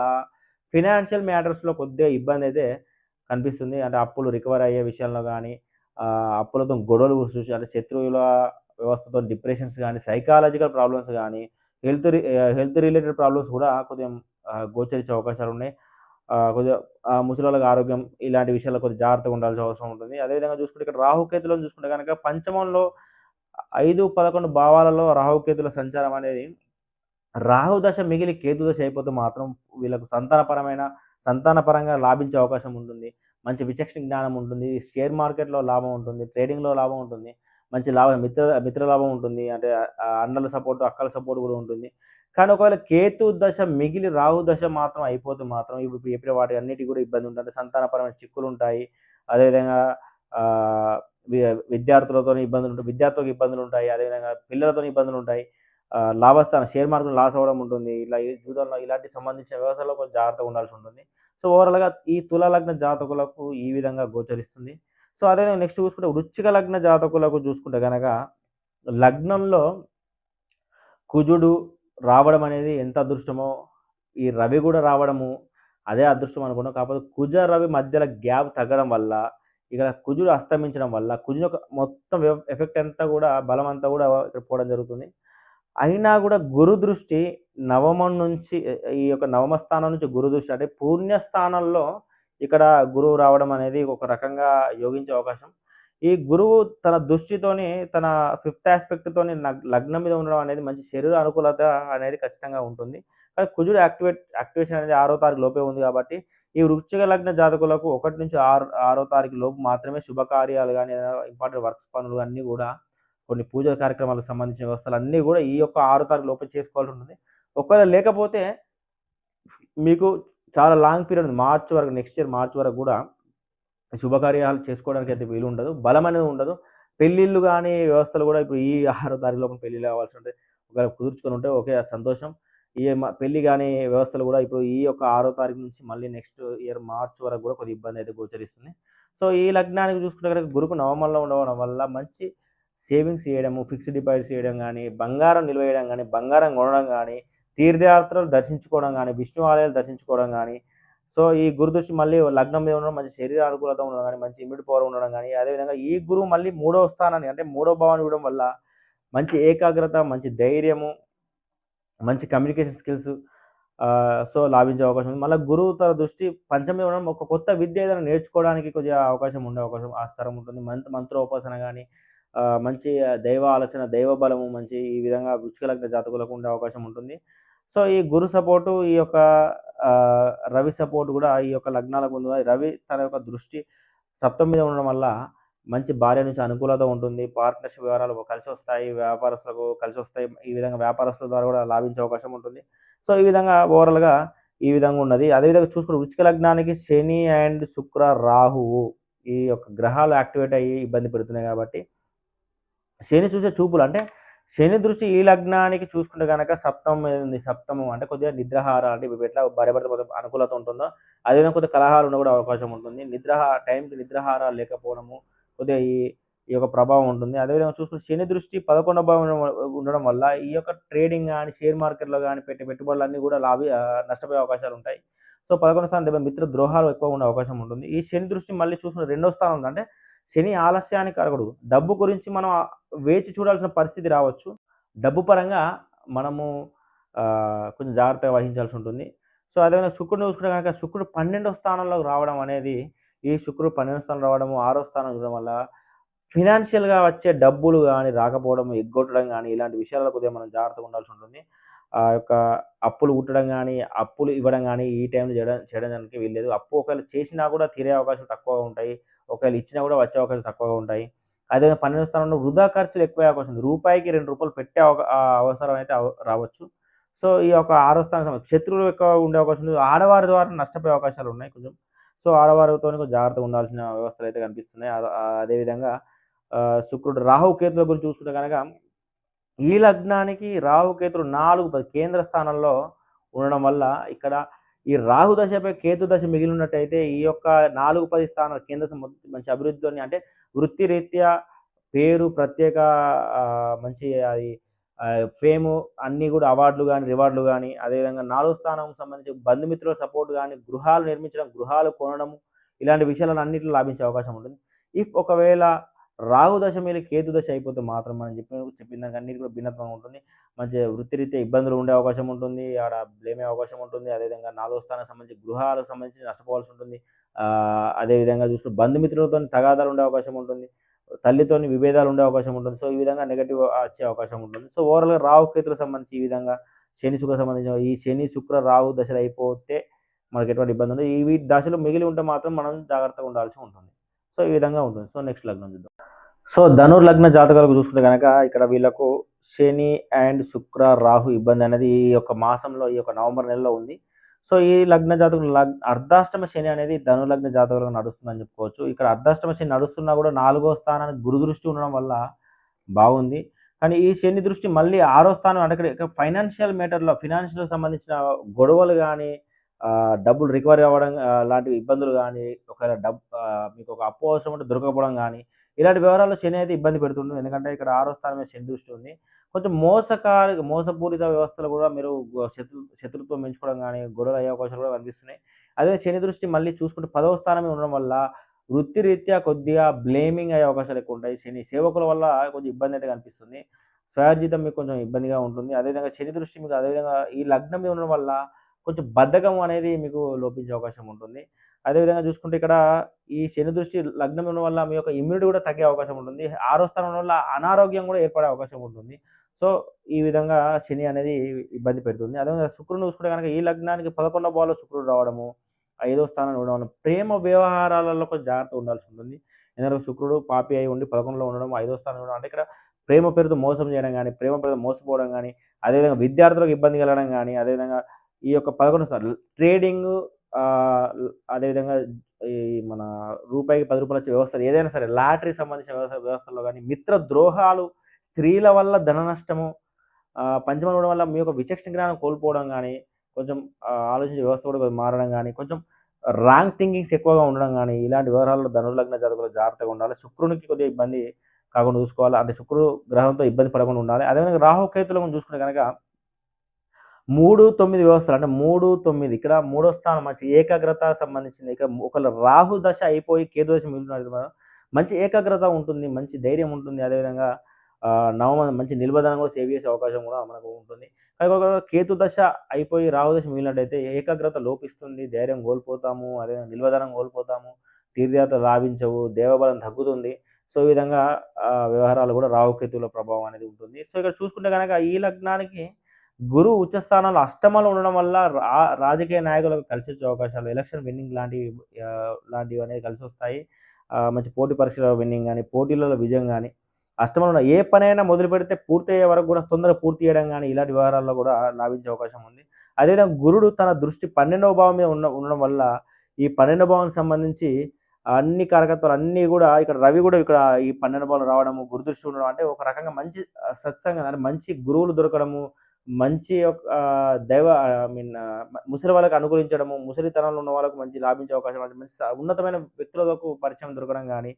ఫినాన్షియల్ మ్యాటర్స్‌లో కొద్దిగా ఇబ్బందయితే కనిపిస్తుంది. అంటే అప్పులు రికవర్ అయ్యే విషయంలో గానీ, అప్పులతో గొడవలు అంటే శత్రువుల వ్యవస్థతో డిప్రెషన్స్ గానీ, సైకాలజికల్ ప్రాబ్లమ్స్ గానీ, హెల్త్ రిలేటెడ్ ప్రాబ్లమ్స్ కూడా కొద్దిగా గోచరించే అవకాశాలున్నాయి. కొద్దిగా ముసలోళ్ళకి ఆరోగ్యం ఇలాంటి విషయాల్లో కొద్దిగా జాగ్రత్తగా ఉండాల్సిన అవసరం ఉంటుంది. అదేవిధంగా చూసుకుంటే ఇక్కడ రాహుకేతులను చూసుకుంటే గనక పంచమంలో 5, 11 భావాలలో రాహుకేతుల సంచారం అనేది రాహు దశ మిగిలి కేతు దశ అయిపోతే మాత్రం వీళ్ళకు సంతానపరంగా లాభించే అవకాశం ఉంటుంది. మంచి విచక్షణ జ్ఞానం ఉంటుంది. షేర్ మార్కెట్‌లో లాభం ఉంటుంది. ట్రేడింగ్‌లో లాభం ఉంటుంది. మంచి లాభం మిత్ర లాభం ఉంటుంది. అంటే అన్నల సపోర్ట్, అక్కల సపోర్ట్ కూడా ఉంటుంది. కానీ ఒకవేళ కేతు దశ మిగిలి రాహు దశ మాత్రం అయిపోతే మాత్రం ఇప్పుడు చెప్పిన వాటి అన్నిటికి కూడా ఇబ్బంది ఉంటుంది. అంటే సంతానపరమైన చిక్కులుంటాయి. అదేవిధంగా ఆహ్, వి విద్యార్థులకు ఇబ్బందులుంటాయి. అదేవిధంగా పిల్లలతోని ఇబ్బందులుంటాయి. లాభస్థానం షేర్ మార్కెట్‌లో లాస్ అవ్వడం ఉంటుంది. ఇలా ఈ జూదంలో ఇలాంటికి సంబంధించిన వ్యవస్థలో కొంచెం జాగ్రత్తగా ఉండాల్సి ఉంటుంది. సో, ఓవరాల్‌గా ఈ తుల లగ్న జాతకులకు ఈ విధంగా గోచరిస్తుంది. సో, అదేవిధంగా నెక్స్ట్ చూసుకుంటే వృశ్చిక లగ్న జాతకులకు చూసుకుంటే గనక లగ్నంలో కుజుడు రావడం అనేది ఎంత అదృష్టమో, ఈ రవి కూడా రావడము అదే అదృష్టం అనుకున్నాం. కాకపోతే కుజ, రవి మధ్యలో గ్యాప్ తగ్గడం వల్ల, ఇక్కడ కుజుడు అస్తమించడం వల్ల కుజుని యొక్క మొత్తం ఎఫెక్ట్ అంతా కూడా బలమంతా కూడా ఇక్కడ పోవడం జరుగుతుంది. అయినా కూడా గురు దృష్టి నవమం నుంచి ఈ యొక్క నవమ స్థానం నుంచి గురు దృష్టి అంటే పుణ్య స్థానంలో ఇక్కడ గురువు రావడం అనేది ఒక రకంగా యోగించే అవకాశం. ఈ గురువు తన దృష్టితోని తన ఫిఫ్త్ యాస్పెక్ట్‌తోని లగ్నం మీద ఉండడం అనేది మంచి శరీర అనుకూలత అనేది ఖచ్చితంగా ఉంటుంది. కానీ కుజుడు యాక్టివేషన్ అనేది 6వ తారీఖు లోపే ఉంది కాబట్టి, ఈ వృశ్చిక లగ్న జాతకులకు 1-6వ తారీఖు లోపు మాత్రమే శుభకార్యాలు గాని, ఇంపార్టెంట్ వర్క్స్ పనులు అన్నీ గూడా కొన్ని పూజా కార్యక్రమాలకు సంబంధించిన వ్యవస్థలన్నీ గూడా ఈ యొక్క 6 తారీఖు లోపే చేసుకోవాల్సి ఉంటుంది. ఒకవేళ లేకపోతే మీకు చాలా లాంగ్ పీరియడ్ ఉంది. మార్చ్ వరకు నెక్స్ట్ ఇయర్ మార్చ్ వరకు గూడా శుభకార్యాలు చేసుకోవడానికైతే వీలుండదు. బలమనేది ఉండదు. పెళ్ళిళ్ళు గాని, వ్యవస్థలు గూడా ఇప్పుడు ఈ 6 తారీఖు లోపల పెళ్ళిళ్ళు అవ్వాల్సి ఉంటే ఒకవేళ కుదుర్చుకొని ఉంటే ఓకే. సంతోషం. పెళ్లి గాని వ్యవస్థలు గూడా ఇప్పుడు ఈ యొక్క 6 తారీఖు నుంచి మళ్ళీ నెక్స్ట్ ఇయర్ మార్చ్ వరకు గూడా కొద్దిగా ఇబ్బందయితే గోచరిస్తుంది. సో, ఈ లగ్నానికి చూసుకుంటే గనక గురుకు నవమంలో ఉండడం వల్ల మంచి సేవింగ్స్ చేయడము, ఫిక్స్డ్ డిపాజిట్స్ చేయడం గానీ, బంగారం నిల్వ చేయడం గానీ, బంగారం కొనడం గానీ, తీర్థయాత్రలు దర్శించుకోవడం గానీ, విష్ణు ఆలయాలు దర్శించుకోవడం గానీ, సో, ఈ గురుదృష్టి మళ్ళీ లగ్నం మీద ఉండడం, మంచి శరీర అనుకూలత ఉండడం గానీ, మంచి ఇమ్యూనిటీ పవర్ ఉండడం గానీ, అదేవిధంగా ఈ గురువు మళ్ళీ మూడవ స్థానాన్ని అంటే మూడో భావాన్ని ఇవ్వడం వల్ల మంచి ఏకాగ్రత, మంచి ధైర్యము, మంచి కమ్యూనికేషన్ స్కిల్స్ సో, లాభించే అవకాశం ఉంది. మళ్ళా గురువు తన దృష్టి పంచమం మీద ఉండడం ఒక కొత్త విద్య ఏదైనా నేర్చుకోవడానికి కొద్దిగా అవకాశం ఆస్కారం ఉంటుంది. మంత్రోపాసన గానీ, మంచి దైవ ఆలోచన, దైవ బలము మంచి ఈ విధంగా వృశ్చిక లగ్న జాతకులకు ఉండే అవకాశం ఉంటుంది. సో, ఈ గురు సపోర్టు, ఈ యొక్క రవి సపోర్ట్ గూడా ఈ యొక్క లగ్నాలకు ఉంది. రవి తన యొక్క దృష్టి సప్తమం మీద ఉండడం వల్ల మంచి భార్య నుంచి అనుకూలత ఉంటుంది. పార్ట్నర్‌షిప్ వ్యవహారాలు కలిసొస్తాయి. వ్యాపారస్తులకు కలిసొస్తాయి. ఈ విధంగా వ్యాపారస్తుల ద్వారా గూడా లాభించే అవకాశం ఉంటుంది. సో, ఈ విధంగా ఓవరాల్‌గా ఈ విధంగా ఉన్నది. అదేవిధంగా చూసుకుంటే వృశ్చిక లగ్నానికి శని అండ్ శుక్ర, రాహువు ఈ యొక్క గ్రహాలు యాక్టివేట్ అయ్యి ఇబ్బంది పెడుతున్నాయి గాబట్టి, శని చూసే చూపులు అంటే శని దృష్టి ఈ లగ్నానికి చూసుకుంటే గనక సప్తమం మీద ఉంది. సప్తమం అంటే కొద్దిగా నిద్రాహార అంటే ఇప్పుడు ఎట్లా భార్యాభర్తల అనుకూలత ఉంటుందో, అదేవిధంగా కొద్దిగా కలహాలు ఉన్న కూడా అవకాశం ఉంటుంది. టైంకి నిద్రాహారాలు లేకపోవడము, కొద్దిగా ఈ ఈ యొక్క ప్రభావం ఉంటుంది. అదేవిధంగా చూసుకుంటే శని దృష్టి 11వ భావంలో ఉండడం వల్ల ఈ యొక్క ట్రేడింగ్ గాని, షేర్ మార్కెట్‌లో గాని పెట్టే పెట్టుబడులన్నీ కూడా నష్టపోయే అవకాశాలుంటాయి. సో, 11వ స్థానం దెబ్బ మిత్ర ద్రోహాలు ఎక్కువగా ఉండే అవకాశం ఉంటుంది. ఈ శని దృష్టి మళ్ళీ చూసుకుంటే రెండో స్థానంలో అంటే శని ఆలస్యానికి కారకుడు. డబ్బు గురించి మనం వేచి చూడాల్సిన పరిస్థితి రావచ్చు. డబ్బు పరంగా మనము కొంచెం జాగ్రత్తగా వహించాల్సి ఉంటుంది. సో, అదేవిధంగా శుక్రుడిని చూసుకుంటే గనక శుక్రుడు 12వ స్థానంలోకి రావడం అనేది ఈ శుక్రుడు 12వ స్థానంలో రావడము, 6వ స్థానం చూడడం వల్ల ఫినాన్షియల్‌గా వచ్చే డబ్బులు గాని, రాకపోవడం, ఎగ్గొట్టడం గాని ఇలాంటి విషయాల్లో కొద్దిగా మనం జాగ్రత్తగా ఉండాల్సి ఉంటుంది. యొక్క అప్పులు పుట్టడం గాని, అప్పులు ఇవ్వడం గాని ఈ టైంలో చేయడానికి వీల్లేదు. అప్పు ఒకవేళ చేసినా కూడా తీరే అవకాశాలు తక్కువగా ఉంటాయి. ఒకవేళ ఇచ్చినా కూడా వచ్చే అవకాశాలు తక్కువగా ఉంటాయి. అదే 12వ స్థానంలో వృధా ఖర్చులు ఎక్కువయ్యే అవకాశం ఉంది. రూపాయికి రూ. 2 పెట్టే అవసరం అయితే రావచ్చు. సో ఈ యొక్క ఆరో స్థానం శత్రువులు ఎక్కువ ఉండే అవకాశం ఉంది. ఆడవారి ద్వారా నష్టపోయే అవకాశాలు ఉన్నాయి కొంచెం. సో ఆడవారితో కొంచెం జాగ్రత్తగా ఉండాల్సిన వ్యవస్థలు అయితే కనిపిస్తున్నాయి. అదేవిధంగా శుక్రుడు రాహు కేతుల గురించి చూసుకుంటే కనుక ఈ లగ్నానికి రాహు కేతులు 4, కేంద్ర స్థానంలో ఉండడం వల్ల ఇక్కడ ఈ రాహు దశపై కేతు దశ మిగిలి ఉన్నట్టయితే ఈ యొక్క 4, 10 స్థానాలు మంచి అభివృద్ధితోని అంటే వృత్తిరీత్యా పేరు ప్రత్యేక మంచి అది ఫేము అన్నీ కూడా అవార్డులు గానీ, రివార్డులు గానీ, అదేవిధంగా 4వ స్థానంకి సంబంధించి బంధుమిత్రుల సపోర్ట్ గానీ, గృహాలు నిర్మించడం, గృహాలు కొనడము ఇలాంటి విషయాలను అన్నిట్లో లాభించే అవకాశం ఉంటుంది. ఒకవేళ రాహు దశ మీద కేతు దశ అయిపోతే మాత్రం మనం చెప్పిన దానికి అన్నిటి కూడా భిన్నత్వంగా ఉంటుంది. మంచిగా వృత్తిరీత్యా ఇబ్బందులు ఉండే అవకాశం ఉంటుంది. ఆడ బ్లేమే అవకాశం ఉంటుంది. అదేవిధంగా 4వ స్థానానికి సంబంధించి గృహాలకు సంబంధించి నష్టపోవాల్సి ఉంటుంది. అదేవిధంగా చూసుకుంటే బంధుమిత్రులతోని తగాదాలు ఉండే అవకాశం ఉంటుంది. తల్లితోని విభేదాలు ఉండే అవకాశం ఉంటుంది. సో ఈ విధంగా నెగెటివ్ వచ్చే అవకాశం ఉంటుంది. సో ఓవరాల్‌గా రాహు కేతులకు సంబంధించి ఈ విధంగా శని శుక్ర సంబంధించిన ఈ శని శుక్ర రాహు దశలు అయిపోతే మనకు ఎటువంటి ఇబ్బంది ఉండదు. ఈ దశలు మిగిలి ఉంటే మాత్రం మనం జాగ్రత్తగా ఉండాల్సి ఉంటుంది. సో ఈ విధంగా ఉంటుంది. సో నెక్స్ట్ లగ్నం చూద్దాం. సో ధనుర్లగ్న జాతకాలకు చూసుకుంటే కనుక ఇక్కడ వీళ్ళకు శని అండ్ శుక్ర రాహు ఇబ్బంది అనేది ఈ యొక్క మాసంలో ఈ యొక్క నవంబర్ నెలలో ఉంది. సో ఈ లగ్న జాతకులు అర్ధాష్టమ శని అనేది ధనుర్లగ్న జాతకులకు నడుస్తుందని చెప్పుకోవచ్చు. ఇక్కడ అర్ధాష్టమ శని నడుస్తున్నా కూడా 4వ స్థానానికి గురు దృష్టి ఉండడం వల్ల బాగుంది. కానీ ఈ శని దృష్టి మళ్ళీ 6వ స్థానం అంటే ఇక్కడ ఫైనాన్షియల్ మ్యాటర్‌లో ఫినాన్షియల్‌కి సంబంధించిన గొడవలు గానీ, డబ్బులు రికవరీ అవ్వడం లాంటి ఇబ్బందులు గానీ, ఒకవేళ మీకు ఒక అప్పు అవసరం ఉంటే దొరకకపోవడం గానీ, ఇలాంటి వ్యవహారాల్లో శని అయితే ఇబ్బంది పెడుతుండు. ఎందుకంటే ఇక్కడ 6వ స్థానం మీద శని దృష్టి ఉంది. కొంచెం మోసపూరిత వ్యవస్థలు కూడా మీరు శత్రుత్వం పెంచుకోవడం గానీ, గొడవలు అయ్యే అవకాశాలు కూడా కనిపిస్తున్నాయి. అదే శని దృష్టి మళ్ళీ చూసుకుంటే 10వ స్థానం మీద ఉండడం వల్ల వృత్తిరీత్యా కొద్దిగా బ్లేమింగ్ అయ్యే అవకాశాలు ఎక్కువ ఉంటాయి. శని సేవకుల వల్ల కొంచెం ఇబ్బంది అయితే కనిపిస్తుంది. స్వయార్జితం మీకు కొంచెం ఇబ్బందిగా ఉంటుంది. అదేవిధంగా శని దృష్టి మీకు అదేవిధంగా ఈ లగ్నం మీద ఉండడం వల్ల కొంచెం బద్ధకం అనేది మీకు లోపించే అవకాశం ఉంటుంది. అదేవిధంగా చూసుకుంటే ఇక్కడ ఈ శని దృష్టి లగ్నం ఉండడం వల్ల మీ యొక్క ఇమ్యూనిటీ కూడా తగ్గే అవకాశం ఉంటుంది. 6వ స్థానం వల్ల అనారోగ్యం కూడా ఏర్పడే అవకాశం ఉంటుంది. సో ఈ విధంగా శని అనేది ఇబ్బంది పెడుతుంది. అదేవిధంగా శుక్రుడిని చూసుకుంటే కనుక ఈ లగ్నానికి 11వ భావంలో శుక్రుడు రావడము, 5వ స్థానంలో ఉండడం వల్ల ప్రేమ వ్యవహారాలలో కొంచెం జాగ్రత్తగా ఉండాల్సి ఉంటుంది. ఎందుకంటే శుక్రుడు పాపి అయి ఉండి 11లో ఉండడం, 5వ స్థానంలో ఉండడం అంటే ఇక్కడ ప్రేమ పేరుతో మోసం చేయడం గానీ, ప్రేమ పేరుతో మోసపోవడం గానీ, అదేవిధంగా విద్యార్థులకు ఇబ్బంది కలగడం గానీ, అదేవిధంగా ఈ యొక్క 11 స్థానం ట్రేడింగు అదేవిధంగా ఈ మన రూపాయికి రూ. 10 వచ్చే వ్యవస్థలు ఏదైనా సరే లాటరీకి సంబంధించిన వ్యవస్థల్లో గానీ, మిత్ర ద్రోహాలు, స్త్రీల వల్ల ధన నష్టము, పంచమం ఉండడం వల్ల మీ యొక్క విచక్షణ జ్ఞానం కోల్పోవడం గానీ, కొంచెం ఆలోచించే వ్యవస్థ కూడా కొంచెం మారడం గానీ, కొంచెం రాంగ్ థింకింగ్స్ ఎక్కువగా ఉండడం గానీ, ఇలాంటి వ్యవహారాల్లో ధనుర్లగ్న జాతకులు జాగ్రత్తగా ఉండాలి. శుక్రునికి కొద్దిగా ఇబ్బంది కాకుండా చూసుకోవాలి. అంటే శుక్రుడు గ్రహంతో ఇబ్బంది పడకుండా ఉండాలి. అదేవిధంగా రాహు కేతులను చూసుకుంటే కనుక 3, 9 వ్యవస్థలు అంటే 3, 9 ఇక్కడ 3వ స్థానం మంచి ఏకాగ్రత సంబంధించింది. ఇక ఒకవేళ రాహు దశ అయిపోయి కేతు దశ మిగిలిన మంచి ఏకాగ్రత ఉంటుంది. మంచి ధైర్యం ఉంటుంది. అదేవిధంగా మంచి నిల్వదనం కూడా సేవ్ చేసే అవకాశం కూడా మనకు ఉంటుంది. కానీ కేతు దశ అయిపోయి రాహు దశ మిగిలినట్టయితే ఏకాగ్రత లోపిస్తుంది. ధైర్యం కోల్పోతాము. అదేవిధంగా నిల్వదనం కోల్పోతాము. తీర్థయాత్రలు లాభించవు. దేవబలం తగ్గుతుంది. సో ఈ విధంగా వ్యవహారాలు కూడా రాహుకేతువుల ప్రభావం అనేది ఉంటుంది. సో ఇక్కడ చూసుకుంటే కనుక ఈ లగ్నానికి గురువు ఉచ్చ స్థానాల్లో అష్టమంలో ఉండడం వల్ల రాజకీయ నాయకులకు కలిసొచ్చే అవకాశాలు, ఎలక్షన్ విన్నింగ్ లాంటివి అనేది కలిసొస్తాయి. మంచి పోటీ పరీక్షల విన్నింగ్ గానీ, పోటీలలో విజయం గానీ, అష్టమంలో ఏ పనైనా మొదలుపెడితే పూర్తయ్యే వరకు కూడా తొందరగా పూర్తి చేయడం గానీ, ఇలాంటి వ్యవహారాల్లో కూడా లాభించే అవకాశం ఉంది. అదేవిధంగా గురుడు తన దృష్టి 12వ భావం మీద ఉండడం వల్ల ఈ 12వ భావానికి సంబంధించి అన్ని కారకత్వాలు అన్నీ కూడా ఇక్కడ రవి కూడా ఇక్కడ ఈ 12వ భావంలో రావడము, గురుదృష్టి ఉండడం అంటే ఒక రకంగా మంచి సత్సంగం అంటే మంచి గురువులు దొరకడము, మంచి దైవ ముసలి వాళ్ళకి అనుకూలించడము, ముసలితనంలో ఉన్న వాళ్ళకు మంచి లాభించే అవకాశం మంచి ఉన్నతమైన వ్యక్తులకు పరిచయం దొరకడం గానీ,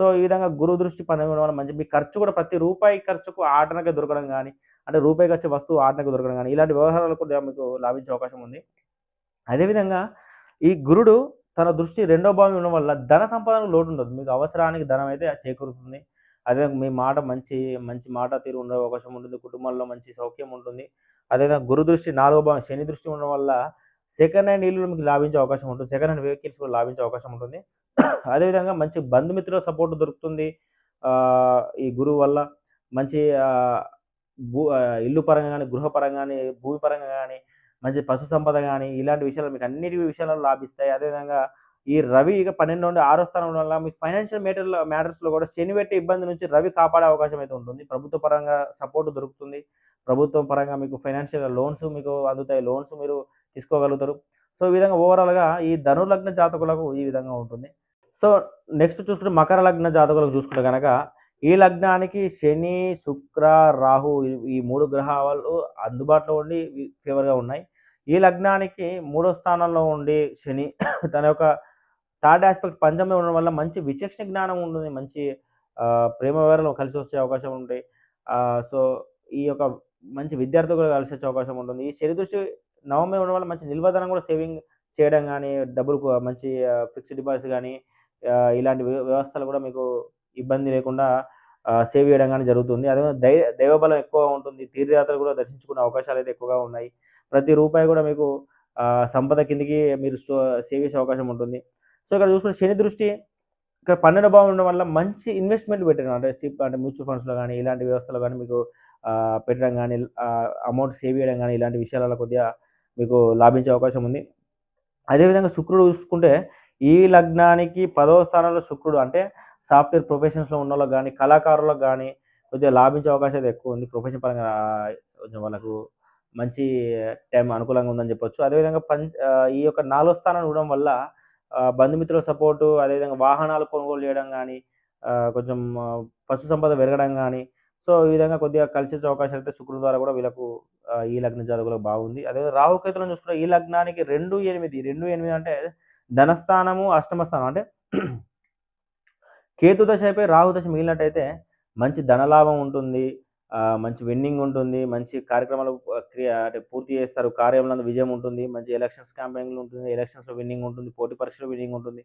సో ఈ విధంగా గురువు దృష్టి 12 వల్ల మంచి మీ ఖర్చు కూడా ప్రతి రూపాయి ఖర్చుకు ఆటనకే దొరకడం గానీ, అంటే రూపాయికి వచ్చే వస్తువు ఆటనకు దొరకడం గానీ, ఇలాంటి వ్యవహారాలు కూడా మీకు లాభించే అవకాశం ఉంది. అదేవిధంగా ఈ గురుడు తన దృష్టి 2వ భావం ఉండడం వల్ల ధన సంపాదనకు లోటు ఉండదు. మీకు అవసరానికి ధనం అయితే చేకూరుతుంది. అదే మీ మాట మంచి మాట తీరు ఉండే అవకాశం ఉంటుంది. కుటుంబంలో మంచి సౌఖ్యం ఉంటుంది. అదేవిధంగా గురు దృష్టి 4వ భావం శని దృష్టి ఉండడం వల్ల సెకండ్ హ్యాండ్ ఇల్లులు మీకు లాభించే అవకాశం ఉంటుంది. సెకండ్ హ్యాండ్ వెహికల్స్ కూడా లాభించే అవకాశం ఉంటుంది. అదేవిధంగా మంచి బంధుమిత్రుల సపోర్ట్ దొరుకుతుంది. ఈ గురువు వల్ల మంచి ఇల్లు పరంగా గానీ, గృహ పరంగా గానీ, భూమి పరంగా గానీ, మంచి పశు సంపద గానీ, ఇలాంటి విషయాలు మీకు అన్నిటి విషయాలలో లాభిస్తాయి. అదేవిధంగా ఈ రవి ఇక 12 నుండి 6వ స్థానం వల్ల మీకు ఫైనాన్షియల్ మ్యాటర్స్‌లో కూడా శని పెట్టే ఇబ్బంది నుంచి రవి కాపాడే అవకాశం అయితే ఉంటుంది. ప్రభుత్వ పరంగా సపోర్ట్ దొరుకుతుంది. ప్రభుత్వం పరంగా మీకు ఫైనాన్షియల్‌గా లోన్స్ మీకు అందుతాయి. లోన్స్ మీరు తీసుకోగలుగుతారు. సో, ఈ విధంగా ఓవరాల్‌గా ఈ ధనుర్లగ్న జాతకులకు ఈ విధంగా ఉంటుంది. సో, నెక్స్ట్ చూసుకుంటే మకర లగ్న జాతకులకు చూసుకుంటే గనక, ఈ లగ్నానికి శని, శుక్ర, రాహు ఈ 3 గ్రహాలు అందుబాటులో ఉండి ఫేవర్‌గా ఉన్నాయి. ఈ లగ్నానికి మూడో స్థానంలో ఉండి శని తన యొక్క థర్డ్ యాస్పెక్ట్ పంచమంలో ఉండడం వల్ల మంచి విచక్షణ జ్ఞానం ఉంటుంది. మంచి ప్రేమ వివరాలు కలిసొచ్చే అవకాశం ఉంటాయి. సో, ఈ యొక్క మంచి విద్యార్థులు కూడా కలిసొచ్చే అవకాశం ఉంటుంది. ఈ శని దృష్టి నవమే ఉండడం వల్ల మంచి నిల్వధనం కూడా సేవింగ్ చేయడం గానీ, డబ్బులు మంచి ఫిక్స్డ్ డిపాజిట్స్ గానీ, ఇలాంటి వ్యవస్థలు కూడా మీకు ఇబ్బంది లేకుండా సేవ్ చేయడం గానీ జరుగుతుంది. అదేవిధంగా దైవబలం ఎక్కువగా ఉంటుంది. తీర్థయాత్రలు కూడా దర్శించుకునే అవకాశాలైతే ఎక్కువగా ఉన్నాయి. ప్రతి రూపాయి కూడా మీకు సంపద కిందకి మీరు సేవ్ చేసే అవకాశం ఉంటుంది. సో, ఇక్కడ చూసుకుంటే శని దృష్టి ఇక్కడ 12 భావం ఉండడం వల్ల మంచి ఇన్వెస్ట్‌మెంట్ పెట్టడం అంటే అంటే మ్యూచువల్ ఫండ్స్‌లో గానీ, ఇలాంటి వ్యవస్థలో గానీ మీకు పెట్టడం గానీ, అమౌంట్ సేవ్ చేయడం గానీ, ఇలాంటి విషయాలలో కొద్దిగా మీకు లాభించే అవకాశం ఉంది. అదేవిధంగా శుక్రుడు చూసుకుంటే, ఈ లగ్నానికి 10వ స్థానంలో శుక్రుడు అంటే సాఫ్ట్‌వేర్ ప్రొఫెషన్స్‌లో ఉన్నోళ్ళకి గానీ, కళాకారులకు గానీ కొద్దిగా లాభించే అవకాశం అయితే ఎక్కువుంది. ప్రొఫెషన్ పరంగా కొంచెం వాళ్ళకు మంచి టైం అనుకూలంగా ఉందని చెప్పొచ్చు. అదేవిధంగా ఈ యొక్క 4వ స్థానం ఇవ్వడం వల్ల బంధుమిత్రుల సపోర్టు, అదేవిధంగా వాహనాలు కొనుగోలు చేయడం గానీ, కొంచెం పశు సంపద పెరగడం గానీ, సో, ఈ విధంగా కొద్దిగా కలిసొచ్చే అవకాశాలైతే శుక్రుని ద్వారా కూడా వీళ్ళకు ఈ లగ్న జాతకులకు బాగుంది. అదేవిధంగా రాహుకేతులను చూసుకుంటే ఈ లగ్నానికి 2, 8 అంటే ధనస్థానము, అష్టమ స్థానం అంటే కేతు దశ అయిపోయి రాహు దశ మిగిలినట్టయితే మంచి ధనలాభం ఉంటుంది. మంచి విన్నింగ్ ఉంటుంది. మంచి కార్యక్రమాలు అంటే పూర్తి చేస్తారు. కార్యములందు విజయం ఉంటుంది. మంచి ఎలక్షన్స్ క్యాంపెయినింగ్ ఉంటుంది. ఎలక్షన్స్‌లో విన్నింగ్ ఉంటుంది. పోటీ పరీక్షలో విన్నింగ్ ఉంటుంది.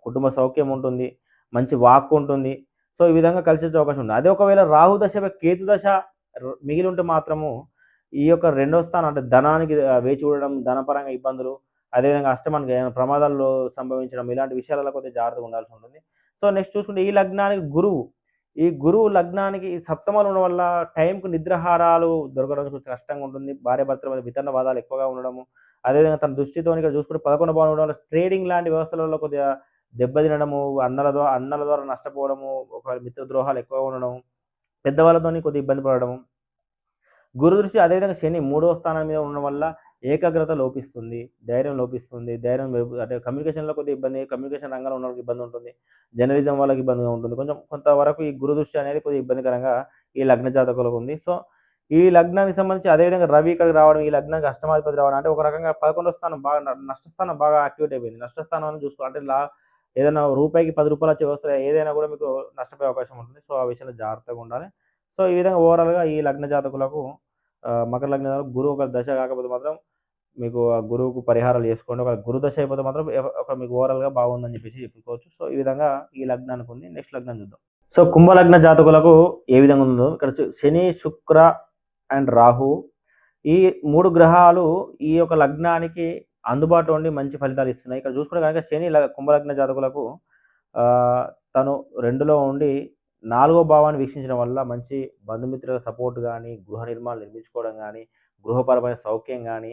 కుటుంబ సౌఖ్యం ఉంటుంది. మంచి వాక్ ఉంటుంది. సో, ఈ విధంగా కలిసొచ్చే అవకాశం ఉంది. అదే ఒకవేళ రాహు దశ, కేతు దశ మిగిలి ఉంటే మాత్రము ఈ యొక్క రెండో స్థానం అంటే ధనానికి వేచి చూడడం, ధనపరంగా ఇబ్బందులు, అదేవిధంగా అష్టమానికి ఏమైనా ప్రమాదాల్లో సంభవించడం ఇలాంటి విషయాలలో కొద్దిగా జాగ్రత్తగా ఉండాల్సి ఉంటుంది. సో, నెక్స్ట్ చూసుకుంటే ఈ లగ్నానికి గురువు. ఈ గురువు లగ్నానికి సప్తమంలో ఉండడం వల్ల టైంకు నిద్రాహారాలు దొరకడం కొంచెం కష్టంగా ఉంటుంది. భార్యాభర్తల మధ్య వితండవాదాలు ఎక్కువగా ఉండడము. అదేవిధంగా తన దృష్టితోని ఇక్కడ చూసుకుంటే 11 భావం ఉండడం వల్ల ట్రేడింగ్ లాంటి వ్యవస్థలలో కొద్దిగా దెబ్బతినడము, అన్నల ద్వారా నష్టపోవడము, ఒకవేళ మిత్రద్రోహాలు ఎక్కువగా ఉండడం, పెద్దవాళ్ళతోని కొద్దిగా ఇబ్బంది పడడము. గురు దృష్టి అదేవిధంగా శని మూడవ స్థానం మీద ఉండడం వల్ల ఏకాగ్రత లోపిస్తుంది. ధైర్యం లోపిస్తుంది. అంటే కమ్యూనికేషన్‌లో కొద్దిగా ఇబ్బంది, కమ్యూనికేషన్ రంగంలో ఉన్నోళ్ళకి ఇబ్బంది ఉంటుంది. జర్నలిజం వాళ్ళకి ఇబ్బందిగా ఉంటుంది. కొంతవరకు ఈ గురు దృష్టి అనేది కొద్దిగా ఇబ్బందికరంగా ఈ లగ్న జాతకులకు ఉంది. సో, ఈ లగ్నానికి సంబంధించి అదేవిధంగా రవి ఇక్కడికి రావడం, ఈ లగ్నానికి అష్టమాధిపతి రావడం అంటే ఒక రకంగా 11వ స్థానం బాగా నష్టస్థానం బాగా యాక్టివేట్ అయిపోయింది. నష్టస్థానాన్ని అంటే ఏదైనా రూపాయికి రూ. 10 వచ్చే వ్యవస్థ ఏదైనా కూడా మీకు నష్టపోయే అవకాశం ఉంటుంది. సో, ఆ విషయంలో జాగ్రత్తగా ఉండాలి. సో, ఈ విధంగా ఓవరాల్‌గా ఈ లగ్న జాతకులకు మకర లగ్న జాతకులకు గురువు ఒక దశ కాకపోతే మాత్రం మీకు ఆ గురువుకు పరిహారాలు చేసుకోండి. ఒక గురు దశ అయిపోతే మాత్రం ఒక మీకు ఓవరాల్‌గా బాగుందని చెప్పేసి చెప్పుకోవచ్చు. సో, ఈ విధంగా ఈ లగ్నానికి ఉంది. నెక్స్ట్ లగ్నం చూద్దాం. సో, కుంభ లగ్న జాతకులకు ఏ విధంగా ఉందో ఇక్కడ శని, శుక్ర అండ్ రాహు ఈ 3 గ్రహాలు ఈ యొక్క లగ్నానికి అందుబాటులో ఉండి మంచి ఫలితాలు ఇస్తున్నాయి. ఇక్కడ చూసుకుంటే గనక శని కుంభ లగ్న జాతకులకు తను 2లో ఉండి 4వ భావాన్ని వీక్షించడం వల్ల మంచి బంధుమిత్రుల సపోర్ట్ గానీ, గృహ నిర్మాణాలు నిర్మించుకోవడం గానీ, గృహపరమైన సౌఖ్యం గానీ,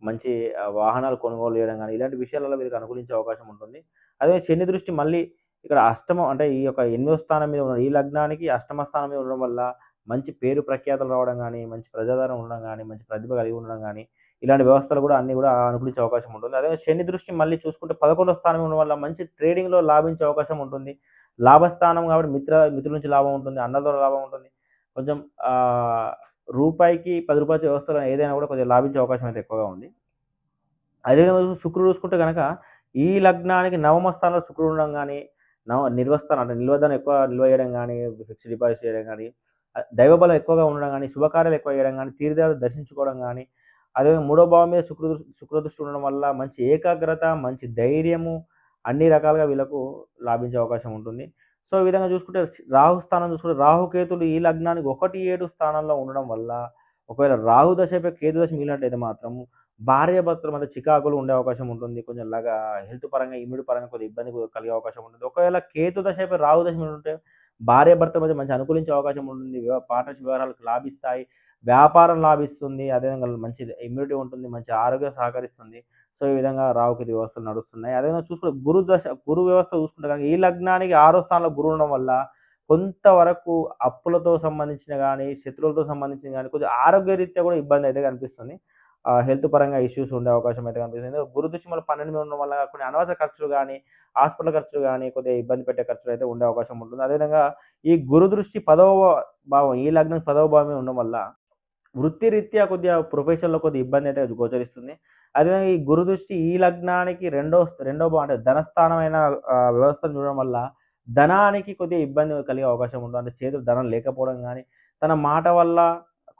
మంచి వాహనాలు కొనుగోలు చేయడం గానీ, ఇలాంటి విషయాలలో వీరికి అనుకూలించే అవకాశం ఉంటుంది. అదే శని దృష్టి మళ్ళీ ఇక్కడ అష్టమం అంటే ఈ యొక్క 8వ స్థానం మీద ఉన్న ఈ లగ్నానికి అష్టమ స్థానం మీద ఉండడం వల్ల మంచి పేరు ప్రఖ్యాతలు రావడం గానీ, మంచి ప్రజాదరణ ఉండడం గానీ, మంచి ప్రతిభ కలిగి ఉండడం గానీ, ఇలాంటి వ్యవస్థలు కూడా అన్నీ కూడా అనుకూలించే అవకాశం ఉంటుంది. అదే శని దృష్టి మళ్ళీ చూసుకుంటే 11వ స్థానం ఉండడం వల్ల మంచి ట్రేడింగ్‌లో లాభించే అవకాశం ఉంటుంది. లాభస్థానం కాబట్టి మిత్రుల నుంచి లాభం ఉంటుంది. అన్నల ద్వారా లాభం ఉంటుంది. కొంచెం రూపాయికి రూ. 10 వ్యవస్థలో ఏదైనా కూడా కొద్దిగా లాభించే అవకాశం అయితే ఎక్కువగా ఉంది. అదేవిధంగా శుక్రుడు చూసుకుంటే గనక ఈ లగ్నానికి నవమ స్థానంలో శుక్రుడు ఉండడం గానీ, నిర్వస్థానం అంటే నిల్వధనం ఎక్కువ నిల్వ చేయడం గానీ, ఫిక్స్డ్ డిపాజిట్ చేయడం గానీ, దైవబలం ఎక్కువగా ఉండడం గానీ, శుభకార్యాలు ఎక్కువ చేయడం గానీ, తీర్థయాత్రలు దర్శించుకోవడం గానీ, అదేవిధంగా మూడో భావం మీద శుక్రదృష్టి ఉండడం వల్ల మంచి ఏకాగ్రత, మంచి ధైర్యము అన్ని రకాలుగా వీళ్ళకు లాభించే అవకాశం ఉంటుంది. సో, ఈ విధంగా చూసుకుంటే రాహు స్థానం చూసుకుంటే రాహుకేతులు ఈ లగ్నానికి 1, 7 స్థానంలో ఉండడం వల్ల ఒకవేళ రాహు దశ అయిపోయి కేతు దశ మిగిలినట్టయితే మాత్రం భార్యాభర్తల మధ్య చికాకులు ఉండే అవకాశం ఉంటుంది. కొంచెం హెల్త్ పరంగా, ఇమ్యూనిటీ పరంగా కొద్దిగా ఇబ్బంది కలిగే అవకాశం ఉంటుంది. ఒకవేళ కేతు దశ అయిపోయి రాహు దశ మీద ఉంటే భార్యాభర్తల మధ్య మంచి అనుకూలించే అవకాశం ఉంటుంది. పార్ట్నర్‌షిప్ వ్యవహారాలకు లాభిస్తాయి. వ్యాపారం లాభిస్తుంది. అదేవిధంగా మంచి ఇమ్యూనిటీ ఉంటుంది. మంచి ఆరోగ్యం సహకరిస్తుంది. సో, ఈ విధంగా రాహుకేతు వ్యవస్థలు నడుస్తున్నాయి. అదేవిధంగా చూసుకుంటే గురు వ్యవస్థ చూసుకుంటే గనక ఈ లగ్నానికి 6వ స్థానంలో గురువు ఉండడం వల్ల కొంతవరకు అప్పులతో సంబంధించిన గానీ, శత్రువులతో సంబంధించిన గానీ, కొద్దిగా ఆరోగ్యరీత్యా గూడా ఇబ్బందయితే కనిపిస్తుంది. హెల్త్ పరంగా ఇష్యూస్ ఉండే అవకాశం అయితే కనిపిస్తుంది. ఎందుకంటే గురుదృష్టి మళ్ళీ 12 మీద ఉండడం వల్ల కొన్ని అనవసర ఖర్చులు గానీ, హాస్పిటల్ ఖర్చులు గానీ, కొద్దిగా ఇబ్బంది పెట్టే ఖర్చులయితే ఉండే అవకాశం ఉంటుంది. అదేవిధంగా ఈ గురుదృష్టి 10వ భావం, ఈ లగ్నం 10వ భావం మీద ఉండడం వల్ల వృత్తిరీత్యా కొద్దిగా ప్రొఫెషన్‌లో కొద్దిగా ఇబ్బందయితే గోచరిస్తుంది. అదేవిధంగా ఈ గురుదృష్టి ఈ లగ్నానికి రెండో భావం అంటే ధనస్థానమైన వ్యవస్థను చూడడం వల్ల ధనానికి కొద్దిగా ఇబ్బంది కలిగే అవకాశం ఉంటుంది. అంటే చేతిలో ధనం లేకపోవడం గానీ, తన మాట వల్ల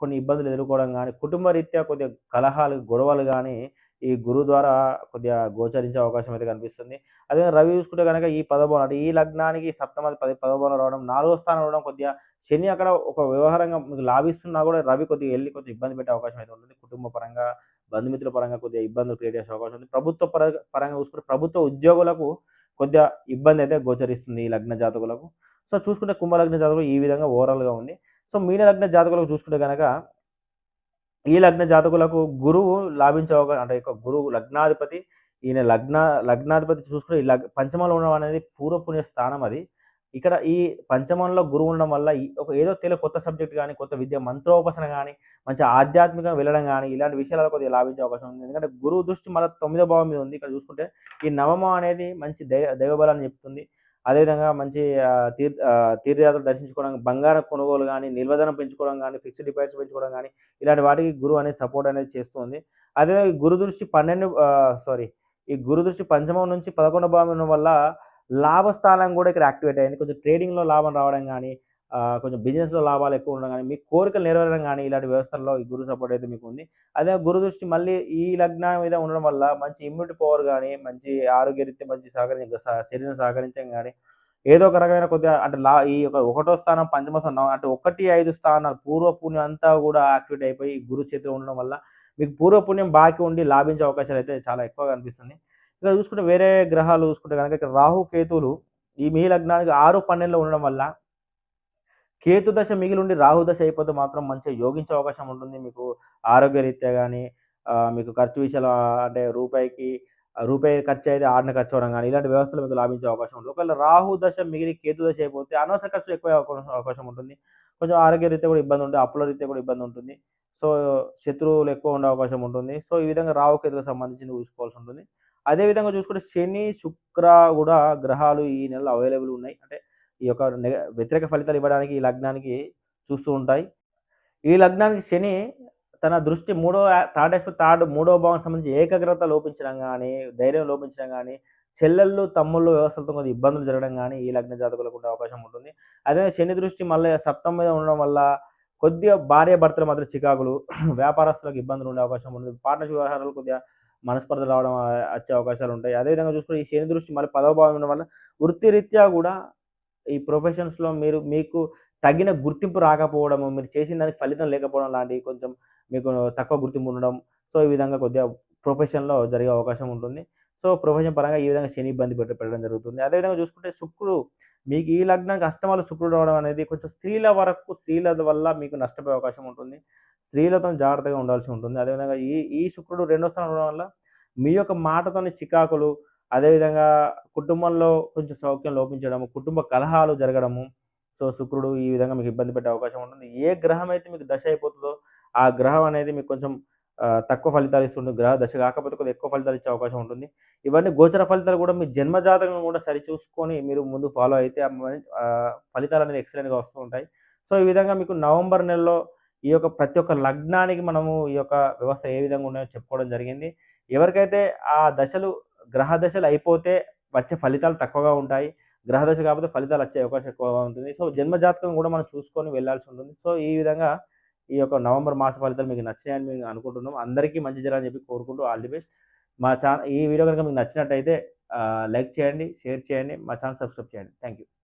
కొన్ని ఇబ్బందులు ఎదుర్కోవడం గానీ, కుటుంబ రీత్యా కొద్దిగా కలహాలు, గొడవలు గానీ, ఈ గురువు ద్వారా కొద్దిగా గోచరించే అవకాశం అయితే కనిపిస్తుంది. అదే రవి చూసుకుంటే గనక ఈ 10వ భావం అంటే ఈ లగ్నానికి సప్తమాది 10వ భావంలో రావడం, 4వ స్థానంలో రావడం కొద్దిగా శని అక్కడ ఒక వ్యవహారంగా మీకు లాభిస్తున్నా గూడా రవి కొద్దిగా ఎళ్లి కొద్దిగా ఇబ్బంది పెట్టే అవకాశం అయితే ఉంటుంది. కుటుంబ పరంగా, బంధుమిత్రుల పరంగా కొద్దిగా ఇబ్బందులు క్రియేట్ చేసే అవకాశం ఉంది. ప్రభుత్వ పరంగా చూసుకుంటే ప్రభుత్వ ఉద్యోగులకు కొద్దిగా ఇబ్బందయితే గోచరిస్తుంది ఈ లగ్న జాతకులకు. సో, చూసుకుంటే కుంభ లగ్న జాతకులు ఈ విధంగా ఓవరాల్‌గా ఉంది. సో, మీన లగ్న జాతకులకు చూసుకుంటే గనక ఈ లగ్న జాతకులకు గురువు లాభించే అంటే ఇక గురువు లగ్నాధిపతి ఈయన లగ్నాధిపతి చూసుకుంటే ఈ పంచమంలో ఉండడం అనేది పూర్వపుణ్య స్థానం అది. ఇక్కడ ఈ పంచమంలో గురువు ఉండడం వల్ల ఏదో కొత్త సబ్జెక్ట్ గాని, కొత్త విద్య మంత్రోపాసన గాని, మంచి ఆధ్యాత్మికంగా వెళ్ళడం గాని, ఇలాంటి విషయాలలో కొద్దిగా లాభించే అవకాశం ఉంది. ఎందుకంటే గురువు దృష్టి మళ్ళా 9వ భావం మీద ఉంది. ఇక్కడ చూసుకుంటే ఈ నవమం అనేది మంచి దైవ బలాన్ని చెప్తుంది. అదేవిధంగా మంచి తీర్థయాత్రలు దర్శించుకోవడం, బంగారం కొనుగోలు గాని, నిల్వధనం పెంచుకోవడం గాని, ఫిక్స్డ్ డిపాజిట్స్ పెంచుకోవడం గాని, ఇలాంటి వాటికి గురువు అనేది సపోర్ట్ అనేది చేస్తుంది. అదే ఈ గురు దృష్టి ఈ గురు దృష్టి పంచమం నుంచి 11వ భావం ఉండడం వల్ల లాభస్థానం గూడా ఇక్కడ యాక్టివేట్ అయింది. కొంచెం ట్రేడింగ్‌లో లాభం రావడం గాని, కొంచెం బిజినెస్‌లో లాభాలు ఎక్కువ ఉండడం గాని, మీ కోరికలు నెరవేరడం గాని, ఇలాంటి వ్యవస్థల్లో ఈ గురు సపోర్ట్ అయితే మీకుంది. అదే గురు దృష్టి మళ్ళీ ఈ లగ్నం మీద ఉండడం వల్ల మంచి ఇమ్యూనిటీ పవర్ గాని, మంచి ఆరోగ్యరీత్యా మంచి శరీరం సహకరించడం గాని, ఏదో ఒక రకమైన కొద్దిగా అంటే ఈ యొక్క ఒకటో స్థానం, పంచమ స్థానం అంటే 1, 5 స్థానాలు పూర్వ పుణ్యం అంతా గూడా యాక్టివేట్ అయిపోయి గురు చేతిలో ఉండడం వల్ల మీకు పూర్వ పుణ్యం బాకీ ఉండి లాభించే అవకాశాలయితే చాలా ఎక్కువగా కనిపిస్తుంది. ఇక్కడ చూసుకుంటే వేరే గ్రహాలు చూసుకుంటే గనక ఇక్కడ రాహు, కేతువులు ఈ మీ లగ్నానికి 6, 12లో ఉండడం వల్ల కేతు దశ మిగిలుండి రాహు దశ అయిపోతే మాత్రం మంచిగా యోగించే అవకాశం ఉంటుంది. మీకు ఆరోగ్యరీత్యా గాని, మీకు ఖర్చు విషయాలు అంటే రూపాయి ఖర్చయితే ఆడనే ఖర్చవ్వడం గాని, ఇలాంటి వ్యవస్థలు మీకు లాభించే అవకాశం ఉంటుంది. ఒకవేళ రాహు దశ మిగిలి కేతు దశ అయిపోతే అనవసర ఖర్చులు ఎక్కువయ్యే అవకాశం ఉంటుంది. కొంచెం ఆరోగ్యరీత్యా కూడా ఇబ్బంది ఉంటుంది. అప్పుల రీత్యా కూడా ఇబ్బంది ఉంటుంది. సో, శత్రువులు ఎక్కువ ఉండే అవకాశం ఉంటుంది. సో, ఈ విధంగా రాహు, కేతులకు సంబంధించింది చూసుకోవాల్సి ఉంటుంది. అదే విధంగా చూసుకుంటే శని, శుక్ర గూడా గ్రహాలు ఈ నెలలో అవైలబుల్ ఉన్నాయి. అంటే ఈ యొక్క వ్యతిరేక ఫలితాలు ఇవ్వడానికి ఈ లగ్నానికి చూస్తూ ఉంటాయి. ఈ లగ్నానికి శని తన దృష్టి మూడవ భావానికి సంబంధించి ఏకాగ్రత లోపించడం గానీ, ధైర్యం లోపించడం గానీ, చెల్లెళ్ళు, తమ్ముళ్ళు వ్యవస్థలతో కొద్దిగా ఇబ్బందులు జరగడం గానీ, ఈ లగ్న జాతకులకు ఉండే అవకాశం ఉంటుంది. అదే శని దృష్టి మళ్ళీ సప్తమం మీద ఉండడం వల్ల కొద్దిగా భార్యాభర్తల మధ్య చికాకులు, వ్యాపారస్తులకు ఇబ్బందులు ఉండే అవకాశం ఉంటుంది. పార్ట్నర్‌షిప్ వ్యవహారాలు కొద్దిగా మనస్పర్ధలు రావడం వచ్చే అవకాశాలుంటాయి. అదేవిధంగా చూసుకుంటే ఈ శని దృష్టి మళ్ళీ 10వ భావం ఉండడం వల్ల వృత్తిరీత్యా గూడా ఈ ప్రొఫెషన్స్‌లో మీకు తగిన గుర్తింపు రాకపోవడము, మీరు చేసిన దానికి ఫలితం లేకపోవడం లాంటివి కొంచెం మీకు తక్కువ గుర్తింపు ఉండడం. సో, ఈ విధంగా కొద్దిగా ప్రొఫెషన్‌లో జరిగే అవకాశం ఉంటుంది. సో, ప్రొఫెషన్ పరంగా ఈ విధంగా శని ఇబ్బంది పెట్టడం జరుగుతుంది. అదేవిధంగా చూసుకుంటే శుక్రుడు మీకు ఈ లగ్నానికి అష్టమంలో శుక్రుడు రావడం అనేది కొంచెం స్త్రీల వల్ల మీకు నష్టపోయే అవకాశం ఉంటుంది. స్త్రీలతోని జాగ్రత్తగా ఉండాల్సి ఉంటుంది. అదేవిధంగా ఈ శుక్రుడు రెండో స్థానంలో ఉండడం వల్ల మీ యొక్క మాటతోని చికాకులు, అదేవిధంగా కుటుంబంలో కొంచెం సౌఖ్యం లోపించడము, కుటుంబ కలహాలు జరగడము. సో, శుక్రుడు ఈ విధంగా మీకు ఇబ్బంది పెట్టే అవకాశం ఉంటుంది. ఏ గ్రహం అయితే మీకు దశ అయిపోతదో, ఆ గ్రహం అనేది మీకు కొంచెం తక్కువ ఫలితాలు ఇస్తుంది. గ్రహ దశ కాకపోతే కొద్దిగా ఎక్కువ ఫలితాలు ఇచ్చే అవకాశం ఉంటుంది. ఇవన్నీ గోచర ఫలితాలు కూడా మీ జన్మ జాతకం కూడా సరిచూసుకొని మీరు ముందు ఫాలో అయితే ఫలితాలనేవి ఎక్సలెంట్‌గా వస్తూ ఉంటాయి. సో, ఈ విధంగా మీకు నవంబర్ నెలలో ఈ యొక్క ప్రతి ఒక్క లగ్నానికి మనము ఈ యొక్క వ్యవస్థ ఏ విధంగా ఉన్నాయో చెప్పుకోవడం జరిగింది. ఎవరికైతే ఆ గ్రహ దశలు అయిపోతే వచ్చే ఫలితాలు తక్కువగా ఉంటాయి. గ్రహ దశ కాకపోతే ఫలితాలు వచ్చే అవకాశం ఎక్కువగా ఉంటుంది. సో, జన్మ జాతకం కూడా మనం చూసుకొని వెళ్ళాల్సి ఉంటుంది. సో, ఈ విధంగా ఈ యొక్క నవంబర్ మాస ఫలితాలు మీకు నచ్చినాయని మేము అనుకుంటున్నాం. అందరికీ మంచి జరగాలని చెప్పి కోరుకుంటూ ఆల్ ది బెస్ట్. ఈ వీడియో గనుక మీకు నచ్చినట్టయితే లైక్ చేయండి, షేర్ చేయండి, మా ఛానల్ సబ్స్క్రైబ్ చేయండి. Thank you.